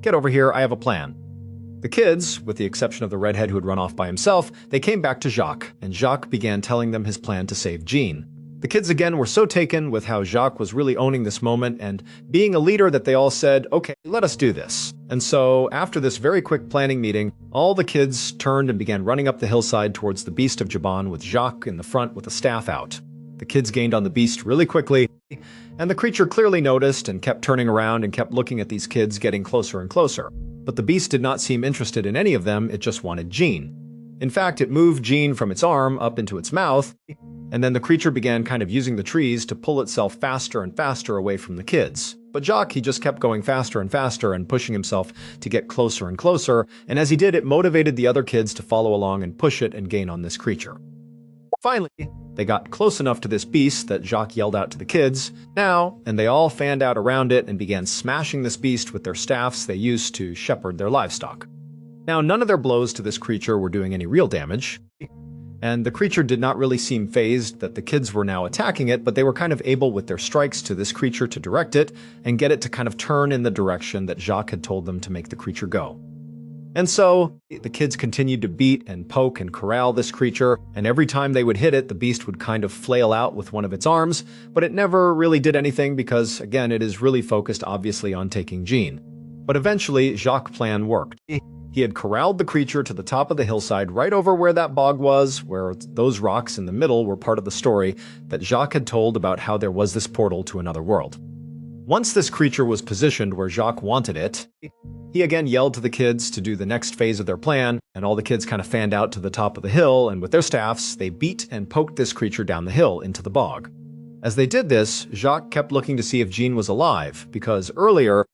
"Get over here, I have a plan." The kids, with the exception of the redhead who had run off by himself, they came back to Jacques, and Jacques began telling them his plan to save Jean. The kids again were so taken with how Jacques was really owning this moment and being a leader that they all said, okay, let us do this. And so, after this very quick planning meeting, all the kids turned and began running up the hillside towards the beast of Jabon with Jacques in the front with a staff out. The kids gained on the beast really quickly, and the creature clearly noticed and kept turning around and kept looking at these kids getting closer and closer. But the beast did not seem interested in any of them, it just wanted Jean. In fact, it moved Jean from its arm up into its mouth, and then the creature began kind of using the trees to pull itself faster and faster away from the kids. But Jacques, he just kept going faster and faster and pushing himself to get closer and closer, and as he did, it motivated the other kids to follow along and push it and gain on this creature. Finally, they got close enough to this beast that Jacques yelled out to the kids, "Now!" and they all fanned out around it and began smashing this beast with their staffs they used to shepherd their livestock. Now, none of their blows to this creature were doing any real damage, and the creature did not really seem fazed that the kids were now attacking it, but they were kind of able with their strikes to this creature to direct it and get it to kind of turn in the direction that Jacques had told them to make the creature go. And so, the kids continued to beat and poke and corral this creature, and every time they would hit it, the beast would kind of flail out with one of its arms, but it never really did anything because, again, it is really focused obviously on taking Jean. But eventually, Jacques' plan worked. He had corralled the creature to the top of the hillside right over where that bog was, where those rocks in the middle were part of the story that Jacques had told about how there was this portal to another world. Once this creature was positioned where Jacques wanted it, he again yelled to the kids to do the next phase of their plan, and all the kids kind of fanned out to the top of the hill, and with their staffs, they beat and poked this creature down the hill into the bog. As they did this, Jacques kept looking to see if Jean was alive, because earlier,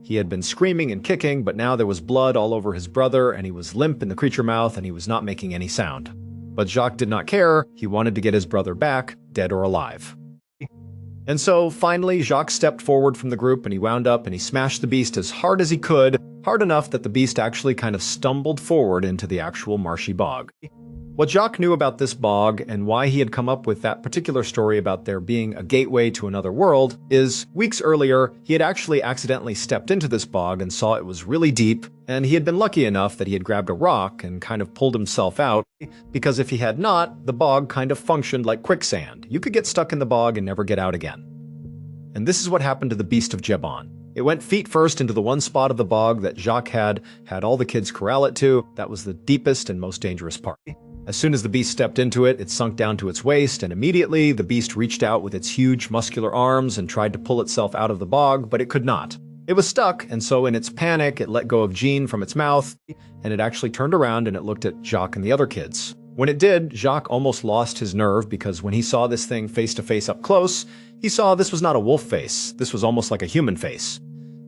he had been screaming and kicking, but now there was blood all over his brother, and he was limp in the creature mouth, and he was not making any sound. But Jacques did not care, he wanted to get his brother back, dead or alive. And so, finally, Jacques stepped forward from the group and he wound up and he smashed the beast as hard as he could, hard enough that the beast actually kind of stumbled forward into the actual marshy bog. What Jacques knew about this bog and why he had come up with that particular story about there being a gateway to another world is, weeks earlier, he had actually accidentally stepped into this bog and saw it was really deep, and he had been lucky enough that he had grabbed a rock and kind of pulled himself out, because if he had not, the bog kind of functioned like quicksand. You could get stuck in the bog and never get out again. And this is what happened to the beast of Jabon. It went feet first into the one spot of the bog that Jacques had all the kids corral it to. That was the deepest and most dangerous part. As soon as the beast stepped into it, it sunk down to its waist, and immediately the beast reached out with its huge muscular arms and tried to pull itself out of the bog, but it could not. It was stuck, and so in its panic, it let go of Jean from its mouth, and it actually turned around and it looked at Jacques and the other kids. When it did, Jacques almost lost his nerve because when he saw this thing face to face up close, he saw this was not a wolf face. This was almost like a human face.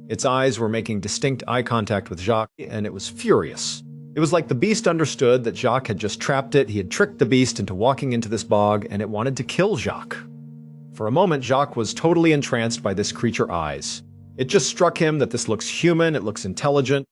Its eyes were making distinct eye contact with Jacques, and it was furious. It was like the beast understood that Jacques had just trapped it. He had tricked the beast into walking into this bog, and it wanted to kill Jacques. For a moment, Jacques was totally entranced by this creature's eyes. It just struck him that this looks human, it looks intelligent.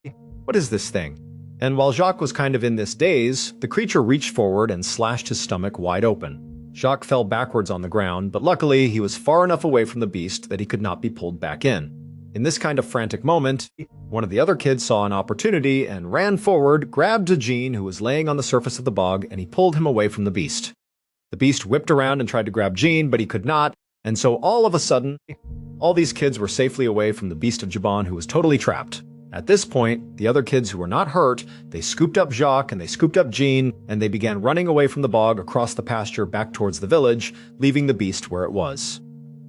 What is this thing? And while Jacques was kind of in this daze, the creature reached forward and slashed his stomach wide open. Jacques fell backwards on the ground, but luckily he was far enough away from the beast that he could not be pulled back in. In this kind of frantic moment, one of the other kids saw an opportunity and ran forward, grabbed Jean, who was laying on the surface of the bog, and he pulled him away from the beast. The beast whipped around and tried to grab Jean, but he could not, and so all of a sudden, all these kids were safely away from the beast of Jabon, who was totally trapped. At this point, the other kids who were not hurt, they scooped up Jacques and they scooped up Jean, and they began running away from the bog across the pasture back towards the village, leaving the beast where it was.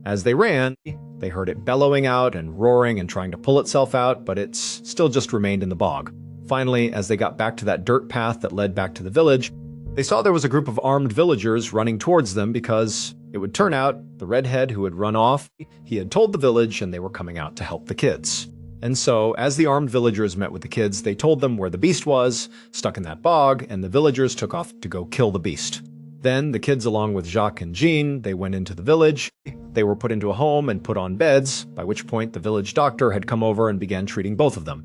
As they ran, they heard it bellowing out and roaring and trying to pull itself out, but it's still just remained in the bog. Finally, as they got back to that dirt path that led back to the village, they saw there was a group of armed villagers running towards them because it would turn out the redhead who had run off, he had told the village and they were coming out to help the kids. And so, as the armed villagers met with the kids, they told them where the beast was, stuck in that bog, and the villagers took off to go kill the beast. Then the kids, along with Jacques and Jean, they went into the village. They were put into a home and put on beds, by which point the village doctor had come over and began treating both of them.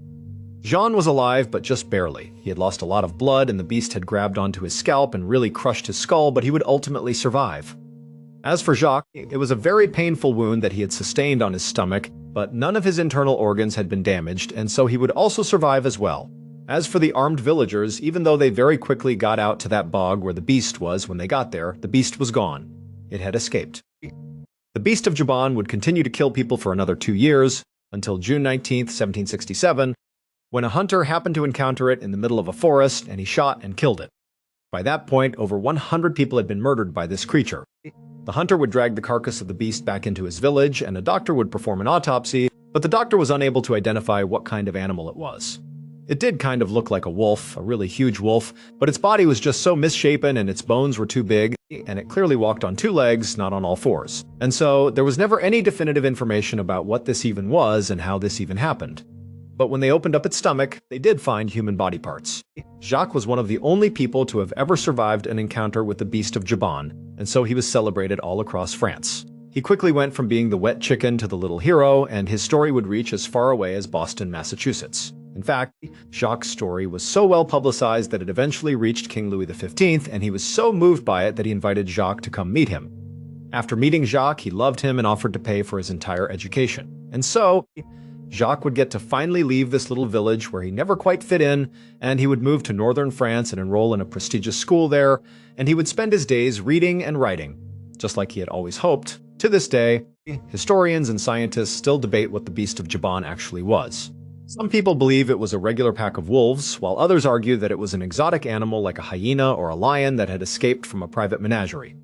Jean was alive, but just barely. He had lost a lot of blood and the beast had grabbed onto his scalp and really crushed his skull, but he would ultimately survive. As for Jacques, it was a very painful wound that he had sustained on his stomach, but none of his internal organs had been damaged, and so he would also survive as well. As for the armed villagers, even though they very quickly got out to that bog where the beast was when they got there, the beast was gone. It had escaped. The beast of Jabon would continue to kill people for another 2 years, until June 19, 1767, when a hunter happened to encounter it in the middle of a forest and he shot and killed it. By that point, over 100 people had been murdered by this creature. The hunter would drag the carcass of the beast back into his village and a doctor would perform an autopsy, but the doctor was unable to identify what kind of animal it was. It did kind of look like a wolf, a really huge wolf, but its body was just so misshapen and its bones were too big, and it clearly walked on 2 legs, not on all 4s. And so there was never any definitive information about what this even was and how this even happened. But when they opened up its stomach, they did find human body parts. Jacques was one of the only people to have ever survived an encounter with the beast of Jabon, and so he was celebrated all across France. He quickly went from being the wet chicken to the little hero, and his story would reach as far away as Boston, Massachusetts. In fact, Jacques' story was so well publicized that it eventually reached King Louis XV, and he was so moved by it that he invited Jacques to come meet him. After meeting Jacques, he loved him and offered to pay for his entire education. And so, Jacques would get to finally leave this little village where he never quite fit in, and he would move to northern France and enroll in a prestigious school there, and he would spend his days reading and writing, just like he had always hoped. To this day, historians and scientists still debate what the beast of Jabon actually was. Some people believe it was a regular pack of wolves, while others argue that it was an exotic animal like a hyena or a lion that had escaped from a private menagerie.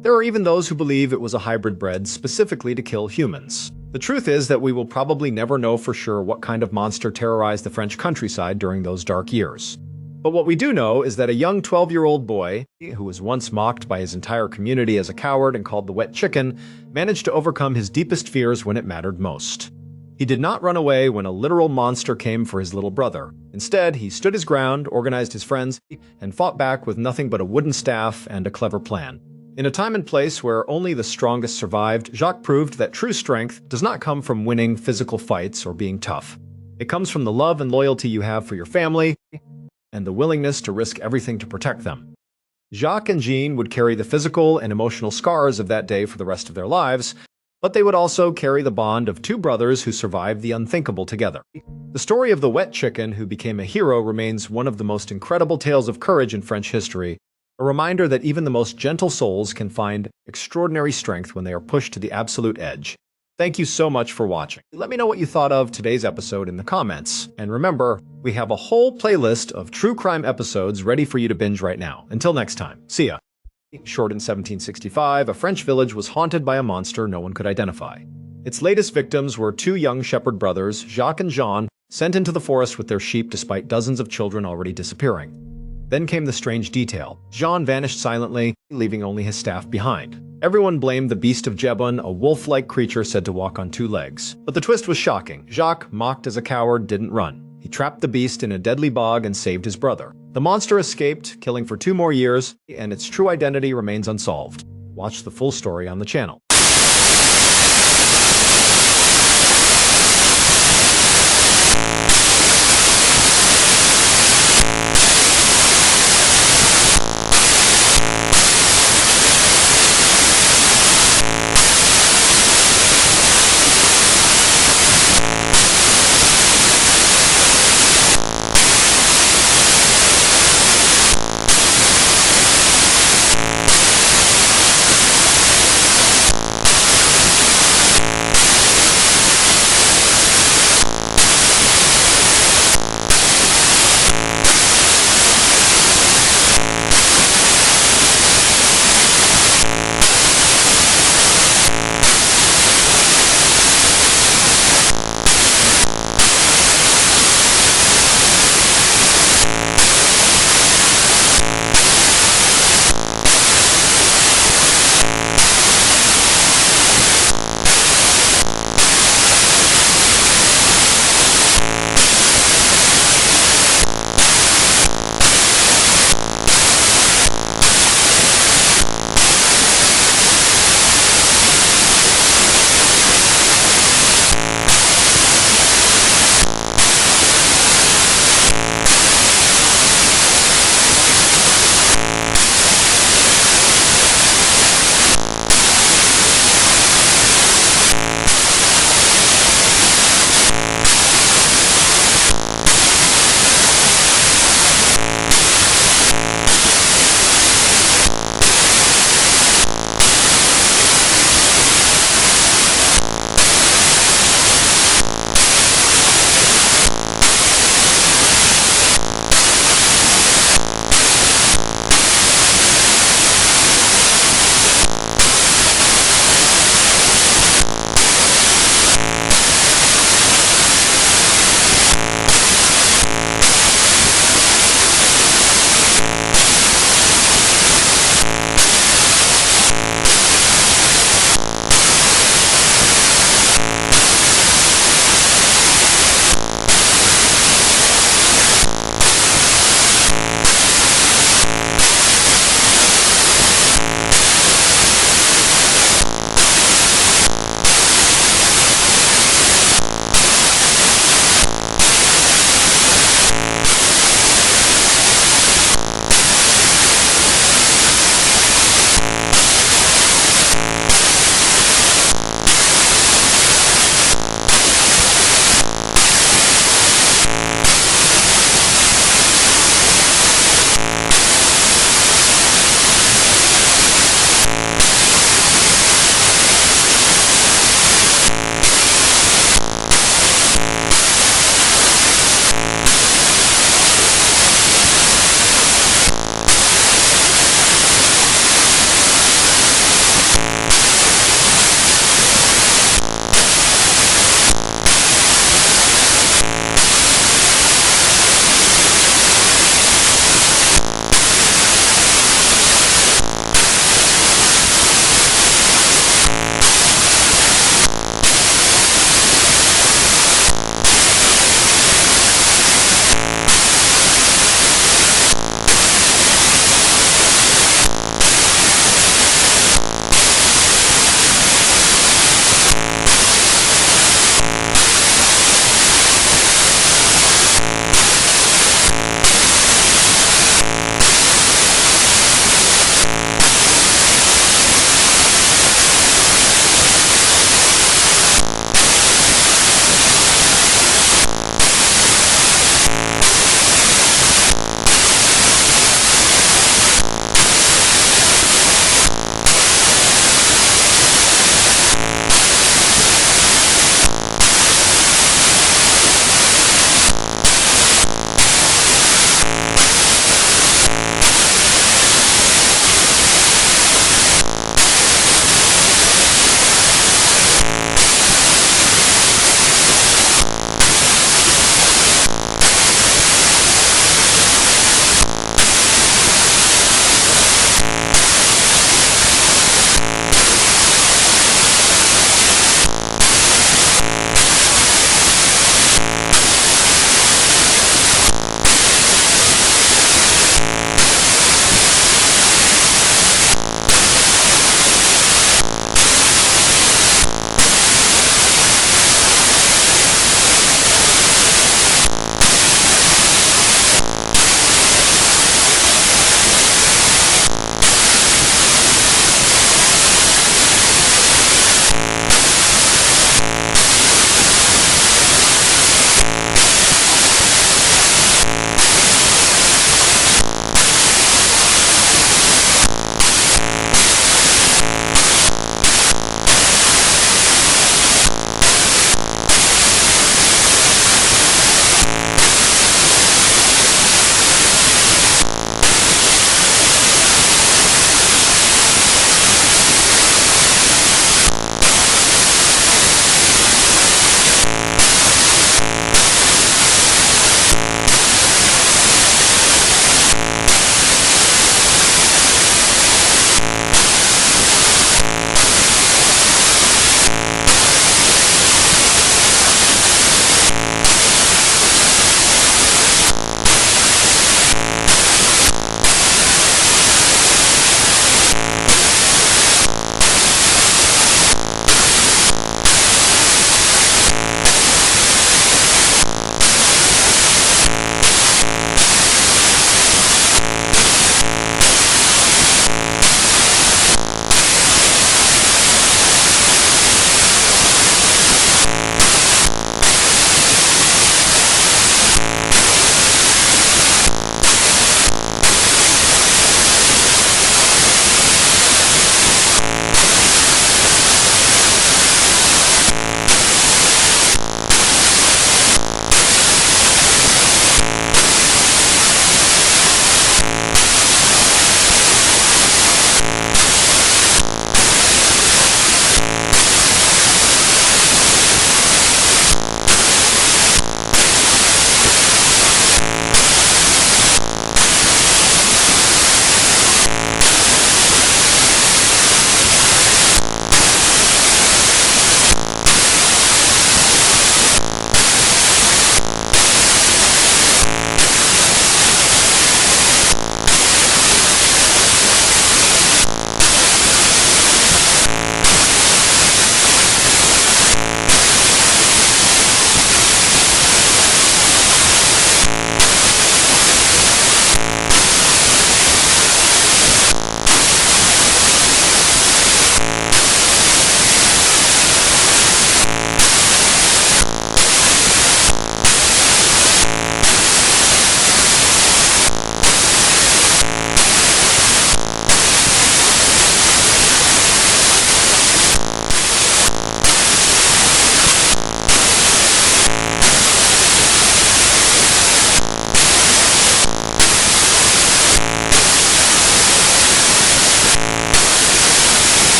There are even those who believe it was a hybrid bred specifically to kill humans. The truth is that we will probably never know for sure what kind of monster terrorized the French countryside during those dark years. But what we do know is that a young 12-year-old boy, who was once mocked by his entire community as a coward and called the wet chicken, managed to overcome his deepest fears when it mattered most. He did not run away when a literal monster came for his little brother. Instead, he stood his ground, organized his friends, and fought back with nothing but a wooden staff and a clever plan. In a time and place where only the strongest survived, Jacques proved that true strength does not come from winning physical fights or being tough. It comes from the love and loyalty you have for your family and the willingness to risk everything to protect them. Jacques and Jean would carry the physical and emotional scars of that day for the rest of their lives, but they would also carry the bond of two brothers who survived the unthinkable together. The story of the wet chicken who became a hero remains one of the most incredible tales of courage in French history, a reminder that even the most gentle souls can find extraordinary strength when they are pushed to the absolute edge. Thank you so much for watching. Let me know what you thought of today's episode in the comments. And remember, we have a whole playlist of true crime episodes ready for you to binge right now. Until next time, see ya. Short in 1765, a French village was haunted by a monster no one could identify. Its latest victims were two young shepherd brothers, Jacques and Jean, sent into the forest with their sheep despite dozens of children already disappearing. Then came the strange detail. Jean vanished silently, leaving only his staff behind. Everyone blamed the beast of Jebun, a wolf-like creature said to walk on two legs. But the twist was shocking. Jacques, mocked as a coward, didn't run. He trapped the beast in a deadly bog and saved his brother. The monster escaped, killing for 2 more years, and its true identity remains unsolved. Watch the full story on the channel.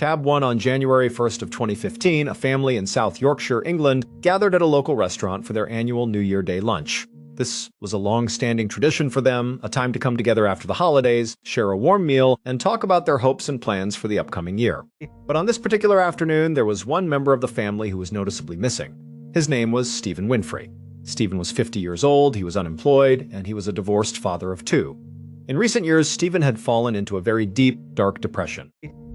Tab 1 on January 1st of 2015, a family in South Yorkshire, England, gathered at a local restaurant for their annual New Year Day lunch. This was a long-standing tradition for them, a time to come together after the holidays, share a warm meal, and talk about their hopes and plans for the upcoming year. But on this particular afternoon, there was one member of the family who was noticeably missing. His name was Stephen Winfrey. Stephen was 50 years old, he was unemployed, and he was a divorced father of two. In recent years, Stephen had fallen into a very deep, dark depression.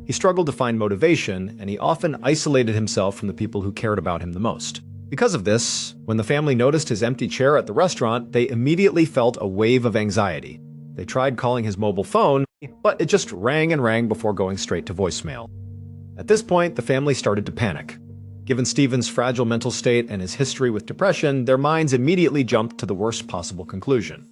He struggled to find motivation, and he often isolated himself from the people who cared about him the most. Because of this, when the family noticed his empty chair at the restaurant, they immediately felt a wave of anxiety. They tried calling his mobile phone, but it just rang and rang before going straight to voicemail. At this point, the family started to panic. Given Stephen's fragile mental state and his history with depression, their minds immediately jumped to the worst possible conclusion.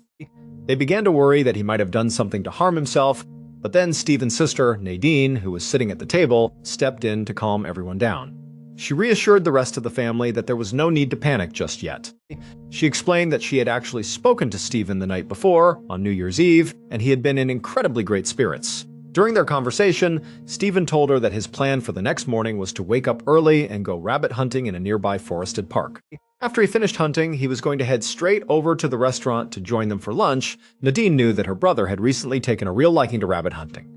They began to worry that he might have done something to harm himself, but then Stephen's sister, Nadine, who was sitting at the table, stepped in to calm everyone down. She reassured the rest of the family that there was no need to panic just yet. She explained that she had actually spoken to Stephen the night before, on New Year's Eve, and he had been in incredibly great spirits. During their conversation, Stephen told her that his plan for the next morning was to wake up early and go rabbit hunting in a nearby forested park. After he finished hunting, he was going to head straight over to the restaurant to join them for lunch. Nadine knew that her brother had recently taken a real liking to rabbit hunting.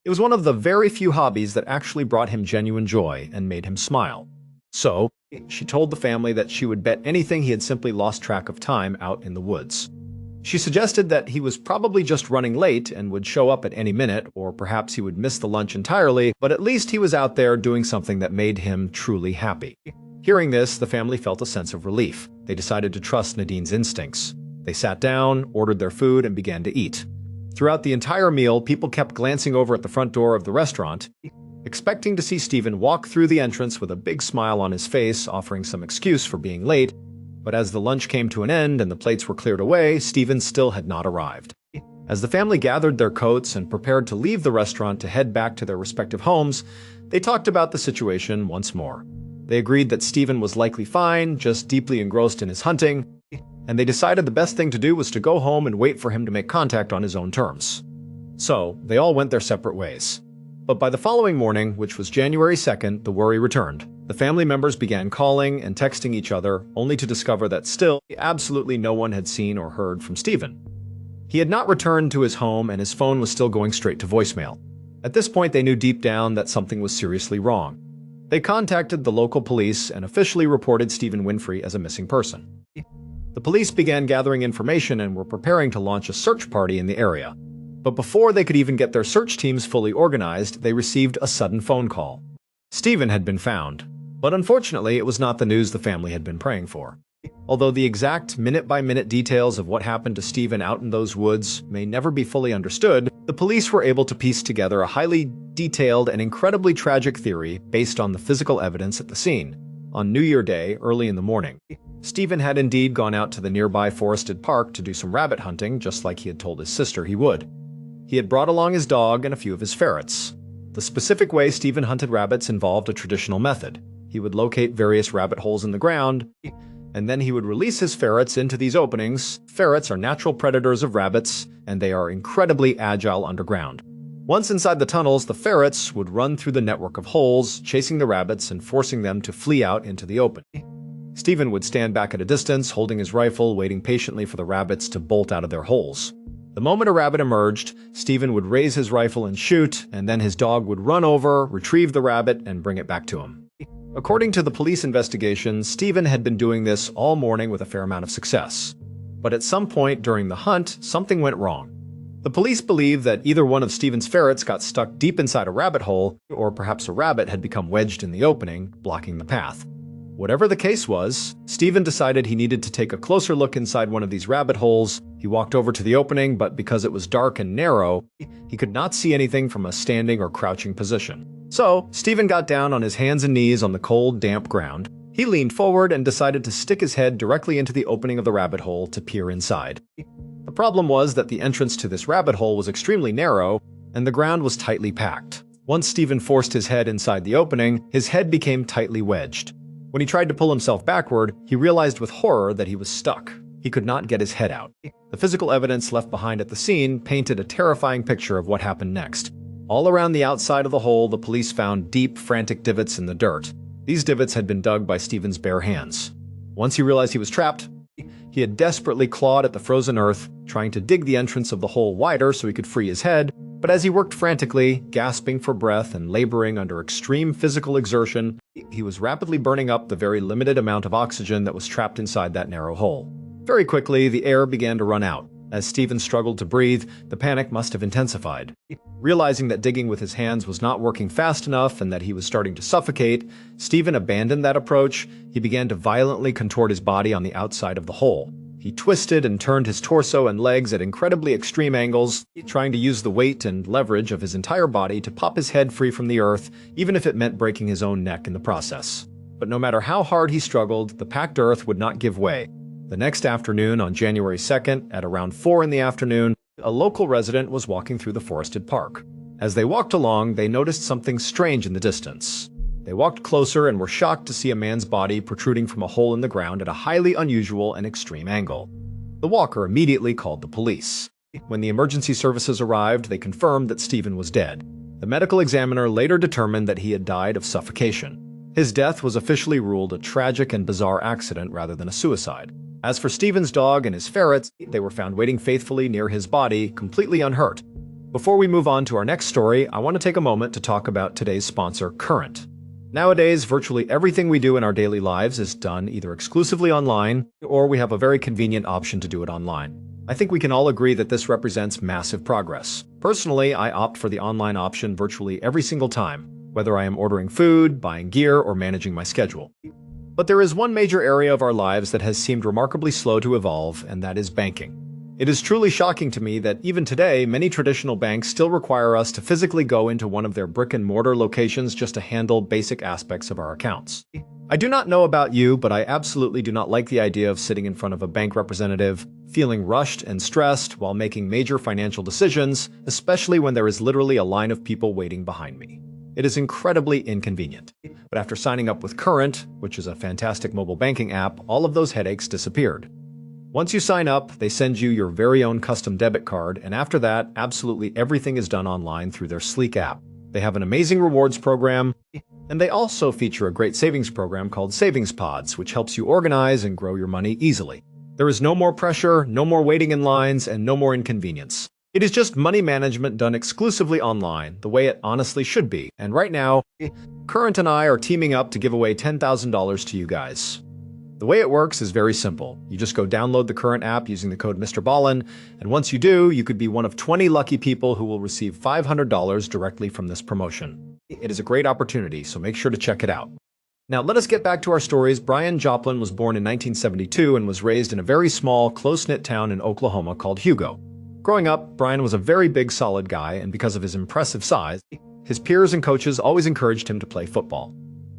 It was one of the very few hobbies that actually brought him genuine joy and made him smile. So, she told the family that she would bet anything he had simply lost track of time out in the woods. She suggested that he was probably just running late and would show up at any minute, or perhaps he would miss the lunch entirely, but at least he was out there doing something that made him truly happy. Hearing this, the family felt a sense of relief. They decided to trust Nadine's instincts. They sat down, ordered their food, and began to eat. Throughout the entire meal, people kept glancing over at the front door of the restaurant, expecting to see Stephen walk through the entrance with a big smile on his face, offering some excuse for being late. But as the lunch came to an end and the plates were cleared away, Stephen still had not arrived. As the family gathered their coats and prepared to leave the restaurant to head back to their respective homes, they talked about the situation once more. They agreed that Stephen was likely fine, just deeply engrossed in his hunting, and they decided the best thing to do was to go home and wait for him to make contact on his own terms. So, they all went their separate ways. But by the following morning, which was January 2nd, the worry returned. The family members began calling and texting each other, only to discover that still, absolutely no one had seen or heard from Stephen. He had not returned to his home and his phone was still going straight to voicemail. At this point, they knew deep down that something was seriously wrong. They contacted the local police and officially reported Stephen Winfrey as a missing person. The police began gathering information and were preparing to launch a search party in the area. But before they could even get their search teams fully organized, they received a sudden phone call. Stephen had been found, but unfortunately it was not the news the family had been praying for. Although the exact minute-by-minute details of what happened to Stephen out in those woods may never be fully understood, the police were able to piece together a highly detailed and incredibly tragic theory based on the physical evidence at the scene. On New Year Day, early in the morning, Stephen had indeed gone out to the nearby forested park to do some rabbit hunting, just like he had told his sister he would. He had brought along his dog and a few of his ferrets. The specific way Stephen hunted rabbits involved a traditional method. He would locate various rabbit holes in the ground, and then he would release his ferrets into these openings. Ferrets are natural predators of rabbits, and they are incredibly agile underground. Once inside the tunnels, the ferrets would run through the network of holes, chasing the rabbits and forcing them to flee out into the open. Stephen would stand back at a distance, holding his rifle, waiting patiently for the rabbits to bolt out of their holes. The moment a rabbit emerged, Stephen would raise his rifle and shoot, and then his dog would run over, retrieve the rabbit, and bring it back to him. According to the police investigation, Stephen had been doing this all morning with a fair amount of success. But at some point during the hunt, something went wrong. The police believe that either one of Stephen's ferrets got stuck deep inside a rabbit hole, or perhaps a rabbit had become wedged in the opening, blocking the path. Whatever the case was, Stephen decided he needed to take a closer look inside one of these rabbit holes. He walked over to the opening, but because it was dark and narrow, he could not see anything from a standing or crouching position. So, Stephen got down on his hands and knees on the cold, damp ground. He leaned forward and decided to stick his head directly into the opening of the rabbit hole to peer inside. The problem was that the entrance to this rabbit hole was extremely narrow, and the ground was tightly packed. Once Stephen forced his head inside the opening, his head became tightly wedged. When he tried to pull himself backward, he realized with horror that he was stuck. He could not get his head out. The physical evidence left behind at the scene painted a terrifying picture of what happened next. All around the outside of the hole, the police found deep, frantic divots in the dirt. These divots had been dug by Stephen's bare hands. Once he realized he was trapped, he had desperately clawed at the frozen earth, trying to dig the entrance of the hole wider so he could free his head. But as he worked frantically, gasping for breath and laboring under extreme physical exertion, he was rapidly burning up the very limited amount of oxygen that was trapped inside that narrow hole. Very quickly, the air began to run out. As Stephen struggled to breathe, the panic must have intensified. Realizing that digging with his hands was not working fast enough and that he was starting to suffocate, Stephen abandoned that approach. He began to violently contort his body on the outside of the hole. He twisted and turned his torso and legs at incredibly extreme angles, trying to use the weight and leverage of his entire body to pop his head free from the earth, even if it meant breaking his own neck in the process. But no matter how hard he struggled, the packed earth would not give way. The next afternoon, on January 2nd, at around 4 in the afternoon, a local resident was walking through the forested park. As they walked along, they noticed something strange in the distance. They walked closer and were shocked to see a man's body protruding from a hole in the ground at a highly unusual and extreme angle. The walker immediately called the police. When the emergency services arrived, they confirmed that Stephen was dead. The medical examiner later determined that he had died of suffocation. His death was officially ruled a tragic and bizarre accident rather than a suicide. As for Stephen's dog and his ferrets, they were found waiting faithfully near his body, completely unhurt. Before we move on to our next story, I want to take a moment to talk about today's sponsor, Current. Nowadays, virtually everything we do in our daily lives is done either exclusively online, or we have a very convenient option to do it online. I think we can all agree that this represents massive progress. Personally, I opt for the online option virtually every single time, whether I am ordering food, buying gear, or managing my schedule. But there is one major area of our lives that has seemed remarkably slow to evolve, and that is banking. It is truly shocking to me that even today, many traditional banks still require us to physically go into one of their brick-and-mortar locations just to handle basic aspects of our accounts. I do not know about you, but I absolutely do not like the idea of sitting in front of a bank representative, feeling rushed and stressed while making major financial decisions, especially when there is literally a line of people waiting behind me. It is incredibly inconvenient. But after signing up with Current, which is a fantastic mobile banking app, all of those headaches disappeared. Once you sign up, they send you your very own custom debit card, and after that, absolutely everything is done online through their sleek app. They have an amazing rewards program, and they also feature a great savings program called Savings Pods, which helps you organize and grow your money easily. There is no more pressure, no more waiting in lines, and no more inconvenience. It is just money management done exclusively online, the way it honestly should be. And right now, Current and I are teaming up to give away $10,000 to you guys. The way it works is very simple. You just go download the Current app using the code MRBALLEN, and once you do, you could be one of 20 lucky people who will receive $500 directly from this promotion. It is a great opportunity, so make sure to check it out. Now let us get back to our stories. Brian Joplin was born in 1972 and was raised in a very small, close-knit town in Oklahoma called Hugo. Growing up, Brian was a very big, solid guy, and because of his impressive size, his peers and coaches always encouraged him to play football.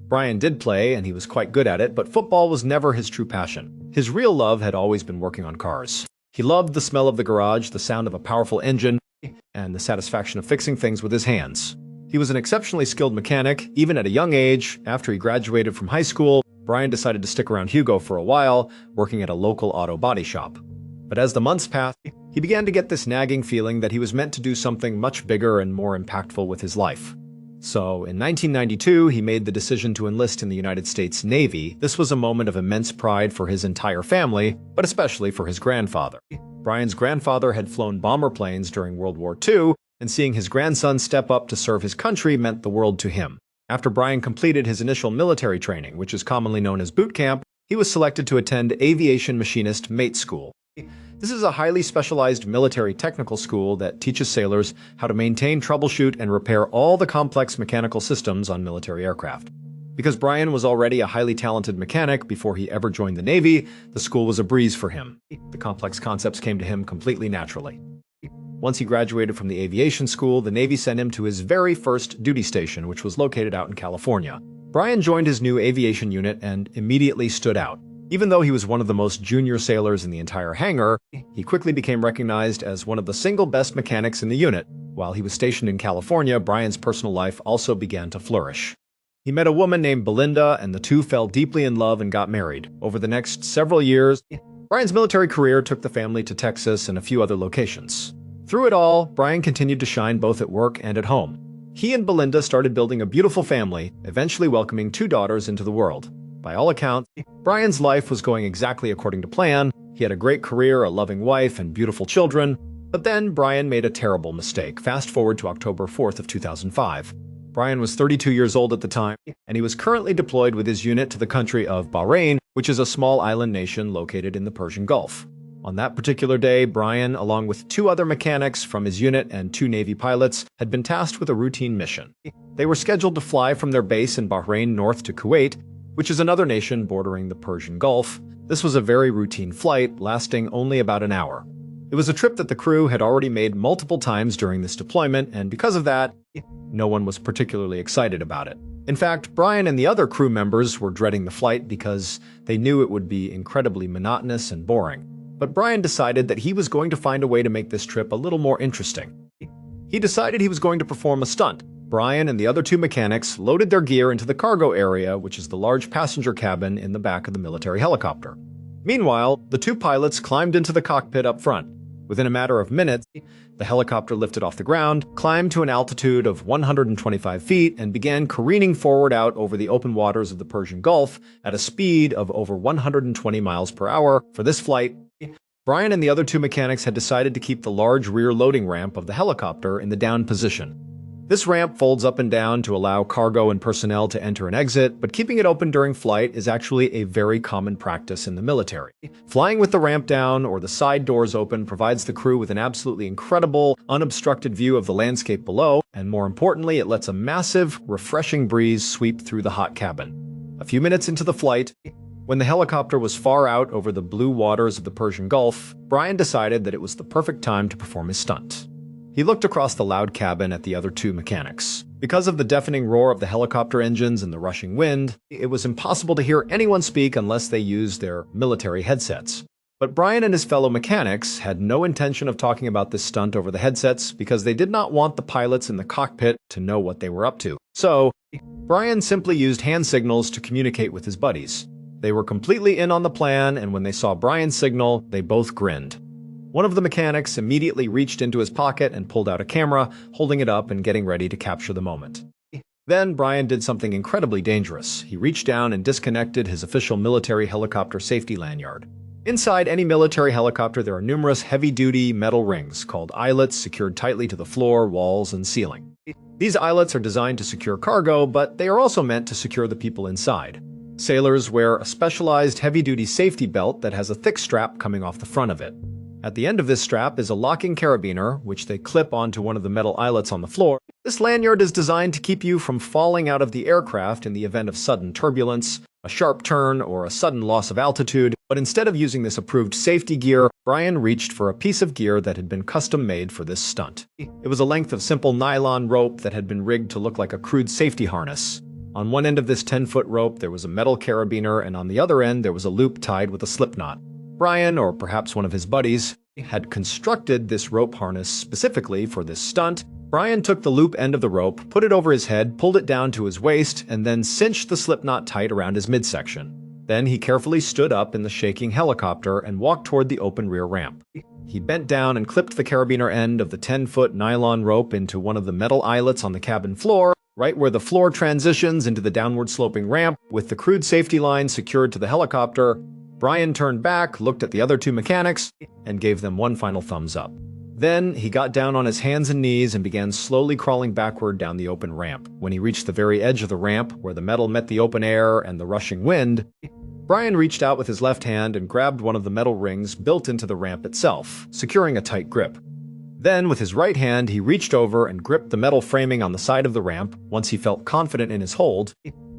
Brian did play, and he was quite good at it, but football was never his true passion. His real love had always been working on cars. He loved the smell of the garage, the sound of a powerful engine, and the satisfaction of fixing things with his hands. He was an exceptionally skilled mechanic. Even at a young age, after he graduated from high school, Brian decided to stick around Hugo for a while, working at a local auto body shop. But as the months passed, he began to get this nagging feeling that he was meant to do something much bigger and more impactful with his life. So, in 1992, he made the decision to enlist in the United States Navy. This was a moment of immense pride for his entire family, but especially for his grandfather. Brian's grandfather had flown bomber planes during World War II, and seeing his grandson step up to serve his country meant the world to him. After Brian completed his initial military training, which is commonly known as boot camp, he was selected to attend Aviation Machinist Mate School. This is a highly specialized military technical school that teaches sailors how to maintain, troubleshoot, and repair all the complex mechanical systems on military aircraft. Because Brian was already a highly talented mechanic before he ever joined the Navy, the school was a breeze for him. The complex concepts came to him completely naturally. Once he graduated from the aviation school, the Navy sent him to his very first duty station, which was located out in California. Brian joined his new aviation unit and immediately stood out. Even though he was one of the most junior sailors in the entire hangar, he quickly became recognized as one of the single best mechanics in the unit. While he was stationed in California, Brian's personal life also began to flourish. He met a woman named Belinda, and the two fell deeply in love and got married. Over the next several years, Brian's military career took the family to Texas and a few other locations. Through it all, Brian continued to shine both at work and at home. He and Belinda started building a beautiful family, eventually welcoming 2 daughters into the world. By all accounts, Brian's life was going exactly according to plan. He had a great career, a loving wife, and beautiful children. But then Brian made a terrible mistake. Fast forward to October 4th of 2005. Brian was 32 years old at the time, and he was currently deployed with his unit to the country of Bahrain, which is a small island nation located in the Persian Gulf. On that particular day, Brian, along with 2 other mechanics from his unit and 2 Navy pilots, had been tasked with a routine mission. They were scheduled to fly from their base in Bahrain north to Kuwait, which is another nation bordering the Persian Gulf. This was a very routine flight, lasting only about an hour. It was a trip that the crew had already made multiple times during this deployment, and because of that, no one was particularly excited about it. In fact, Brian and the other crew members were dreading the flight because they knew it would be incredibly monotonous and boring. But Brian decided that he was going to find a way to make this trip a little more interesting. He decided he was going to perform a stunt. Brian and the other 2 mechanics loaded their gear into the cargo area, which is the large passenger cabin in the back of the military helicopter. Meanwhile, the 2 pilots climbed into the cockpit up front. Within a matter of minutes, the helicopter lifted off the ground, climbed to an altitude of 125 feet, and began careening forward out over the open waters of the Persian Gulf at a speed of over 120 miles per hour. For this flight, Brian and the other 2 mechanics had decided to keep the large rear loading ramp of the helicopter in the down position. This ramp folds up and down to allow cargo and personnel to enter and exit, but keeping it open during flight is actually a very common practice in the military. Flying with the ramp down or the side doors open provides the crew with an absolutely incredible, unobstructed view of the landscape below, and more importantly, it lets a massive, refreshing breeze sweep through the hot cabin. A few minutes into the flight, when the helicopter was far out over the blue waters of the Persian Gulf, Brian decided that it was the perfect time to perform his stunt. He looked across the loud cabin at the other 2 mechanics. Because of the deafening roar of the helicopter engines and the rushing wind, it was impossible to hear anyone speak unless they used their military headsets. But Brian and his fellow mechanics had no intention of talking about this stunt over the headsets because they did not want the pilots in the cockpit to know what they were up to. So, Brian simply used hand signals to communicate with his buddies. They were completely in on the plan, and when they saw Brian's signal, they both grinned. One of the mechanics immediately reached into his pocket and pulled out a camera, holding it up and getting ready to capture the moment. Then Brian did something incredibly dangerous. He reached down and disconnected his official military helicopter safety lanyard. Inside any military helicopter, there are numerous heavy-duty metal rings called eyelets secured tightly to the floor, walls, and ceiling. These eyelets are designed to secure cargo, but they are also meant to secure the people inside. Sailors wear a specialized heavy-duty safety belt that has a thick strap coming off the front of it. At the end of this strap is a locking carabiner, which they clip onto one of the metal eyelets on the floor. This lanyard is designed to keep you from falling out of the aircraft in the event of sudden turbulence, a sharp turn, or a sudden loss of altitude. But instead of using this approved safety gear, Brian reached for a piece of gear that had been custom-made for this stunt. It was a length of simple nylon rope that had been rigged to look like a crude safety harness. On one end of this 10-foot rope, there was a metal carabiner, and on the other end, there was a loop tied with a slip knot. Brian, or perhaps one of his buddies, had constructed this rope harness specifically for this stunt. Brian took the loop end of the rope, put it over his head, pulled it down to his waist, and then cinched the slip knot tight around his midsection. Then he carefully stood up in the shaking helicopter and walked toward the open rear ramp. He bent down and clipped the carabiner end of the 10-foot nylon rope into one of the metal eyelets on the cabin floor, right where the floor transitions into the downward-sloping ramp. With the crude safety line secured to the helicopter, Brian turned back, looked at the other 2 mechanics, and gave them one final thumbs up. Then he got down on his hands and knees and began slowly crawling backward down the open ramp. When he reached the very edge of the ramp, where the metal met the open air and the rushing wind, Brian reached out with his left hand and grabbed one of the metal rings built into the ramp itself, securing a tight grip. Then, with his right hand, he reached over and gripped the metal framing on the side of the ramp. Once he felt confident in his hold,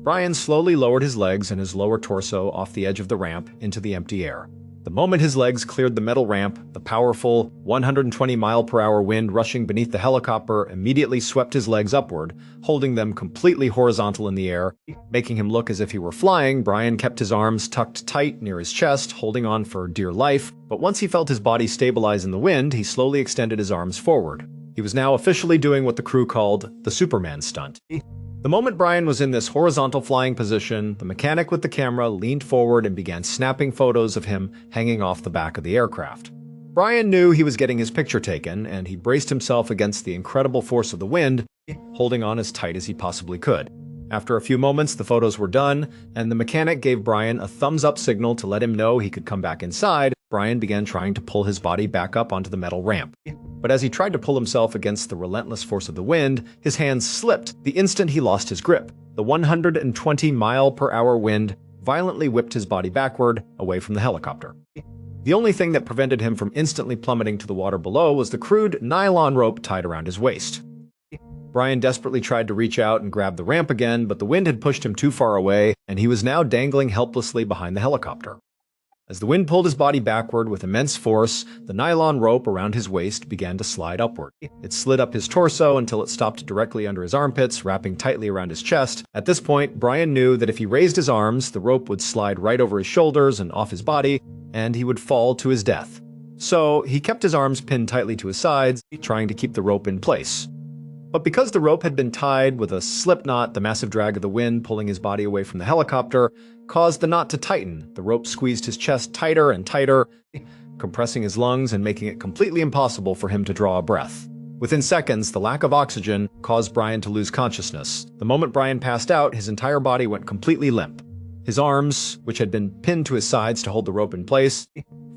Brian slowly lowered his legs and his lower torso off the edge of the ramp into the empty air. The moment his legs cleared the metal ramp, the powerful 120-mile-per-hour wind rushing beneath the helicopter immediately swept his legs upward, holding them completely horizontal in the air, making him look as if he were flying. Brian kept his arms tucked tight near his chest, holding on for dear life, but once he felt his body stabilize in the wind, he slowly extended his arms forward. He was now officially doing what the crew called the Superman stunt. The moment Brian was in this horizontal flying position, the mechanic with the camera leaned forward and began snapping photos of him hanging off the back of the aircraft. Brian knew he was getting his picture taken, and he braced himself against the incredible force of the wind, holding on as tight as he possibly could. After a few moments, the photos were done, and the mechanic gave Brian a thumbs-up signal to let him know he could come back inside. Brian began trying to pull his body back up onto the metal ramp. But as he tried to pull himself against the relentless force of the wind, his hands slipped the instant he lost his grip. The 120-mile-per-hour wind violently whipped his body backward, away from the helicopter. The only thing that prevented him from instantly plummeting to the water below was the crude nylon rope tied around his waist. Brian desperately tried to reach out and grab the ramp again, but the wind had pushed him too far away, and he was now dangling helplessly behind the helicopter. As the wind pulled his body backward with immense force, the nylon rope around his waist began to slide upward. It slid up his torso until it stopped directly under his armpits, wrapping tightly around his chest. At this point, Brian knew that if he raised his arms, the rope would slide right over his shoulders and off his body, and he would fall to his death. So he kept his arms pinned tightly to his sides, trying to keep the rope in place. But because the rope had been tied with a slip knot, the massive drag of the wind pulling his body away from the helicopter caused the knot to tighten. The rope squeezed his chest tighter and tighter, compressing his lungs and making it completely impossible for him to draw a breath. Within seconds, the lack of oxygen caused Brian to lose consciousness. The moment Brian passed out, his entire body went completely limp. His arms, which had been pinned to his sides to hold the rope in place,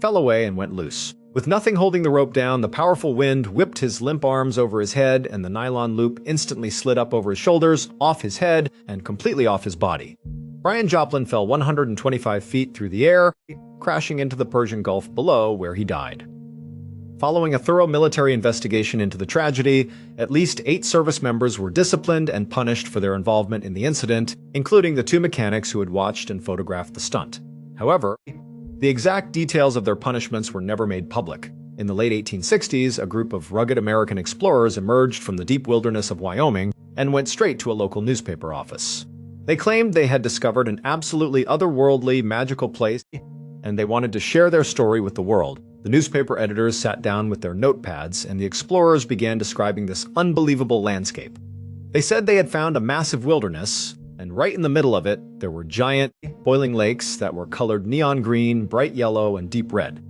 fell away and went loose. With nothing holding the rope down, the powerful wind whipped his limp arms over his head, and the nylon loop instantly slid up over his shoulders, off his head, and completely off his body. Brian Joplin fell 125 feet through the air, crashing into the Persian Gulf below, where he died. Following a thorough military investigation into the tragedy, at least 8 service members were disciplined and punished for their involvement in the incident, including the 2 mechanics who had watched and photographed the stunt. However, the exact details of their punishments were never made public. In the late 1860s, a group of rugged American explorers emerged from the deep wilderness of Wyoming and went straight to a local newspaper office. They claimed they had discovered an absolutely otherworldly, magical place, and they wanted to share their story with the world. The newspaper editors sat down with their notepads, and the explorers began describing this unbelievable landscape. They said they had found a massive wilderness, and right in the middle of it, there were giant, boiling lakes that were colored neon green, bright yellow, and deep red.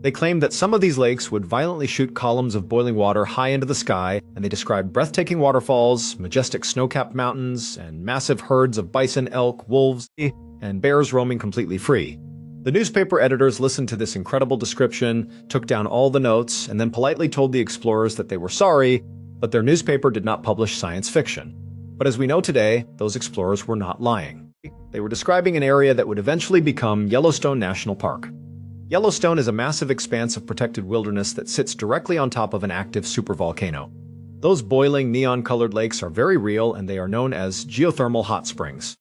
They claimed that some of these lakes would violently shoot columns of boiling water high into the sky, and they described breathtaking waterfalls, majestic snow-capped mountains, and massive herds of bison, elk, wolves, and bears roaming completely free. The newspaper editors listened to this incredible description, took down all the notes, and then politely told the explorers that they were sorry, but their newspaper did not publish science fiction. But as we know today, those explorers were not lying. They were describing an area that would eventually become Yellowstone National Park. Yellowstone is a massive expanse of protected wilderness that sits directly on top of an active supervolcano. Those boiling neon-colored lakes are very real, and they are known as geothermal hot springs.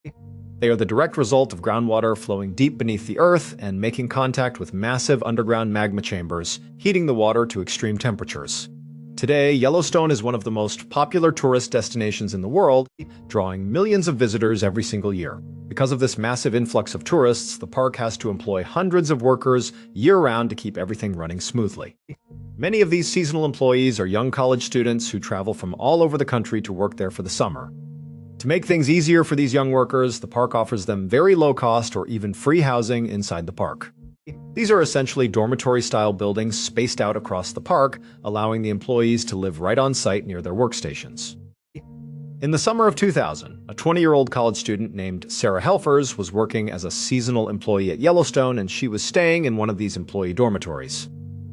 They are the direct result of groundwater flowing deep beneath the earth and making contact with massive underground magma chambers, heating the water to extreme temperatures. Today, Yellowstone is one of the most popular tourist destinations in the world, drawing millions of visitors every single year. Because of this massive influx of tourists, the park has to employ hundreds of workers year-round to keep everything running smoothly. Many of these seasonal employees are young college students who travel from all over the country to work there for the summer. To make things easier for these young workers, the park offers them very low-cost or even free housing inside the park. These are essentially dormitory-style buildings spaced out across the park, allowing the employees to live right on site near their workstations. In the summer of 2000, a 20-year-old college student named Sarah Helfers was working as a seasonal employee at Yellowstone, and she was staying in one of these employee dormitories.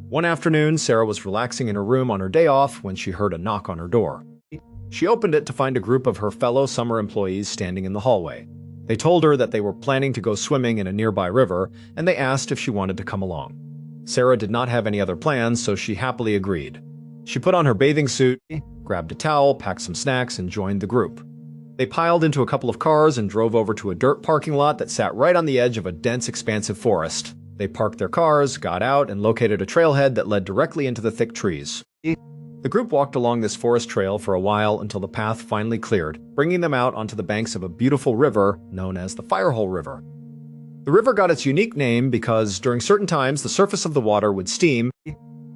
One afternoon, Sarah was relaxing in her room on her day off when she heard a knock on her door. She opened it to find a group of her fellow summer employees standing in the hallway. They told her that they were planning to go swimming in a nearby river, and they asked if she wanted to come along. Sarah did not have any other plans, so she happily agreed. She put on her bathing suit, grabbed a towel, packed some snacks, and joined the group. They piled into a couple of cars and drove over to a dirt parking lot that sat right on the edge of a dense, expansive forest. They parked their cars, got out, and located a trailhead that led directly into the thick trees. The group walked along this forest trail for a while until the path finally cleared, bringing them out onto the banks of a beautiful river known as the Firehole River. The river got its unique name because during certain times the surface of the water would steam,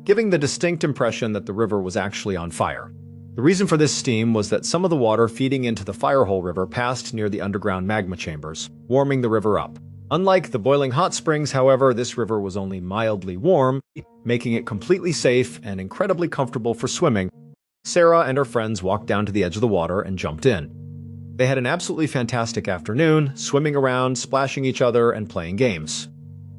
giving the distinct impression that the river was actually on fire. The reason for this steam was that some of the water feeding into the Firehole River passed near the underground magma chambers, warming the river up. Unlike the boiling hot springs, however, this river was only mildly warm, making it completely safe and incredibly comfortable for swimming. Sarah and her friends walked down to the edge of the water and jumped in. They had an absolutely fantastic afternoon, swimming around, splashing each other, and playing games.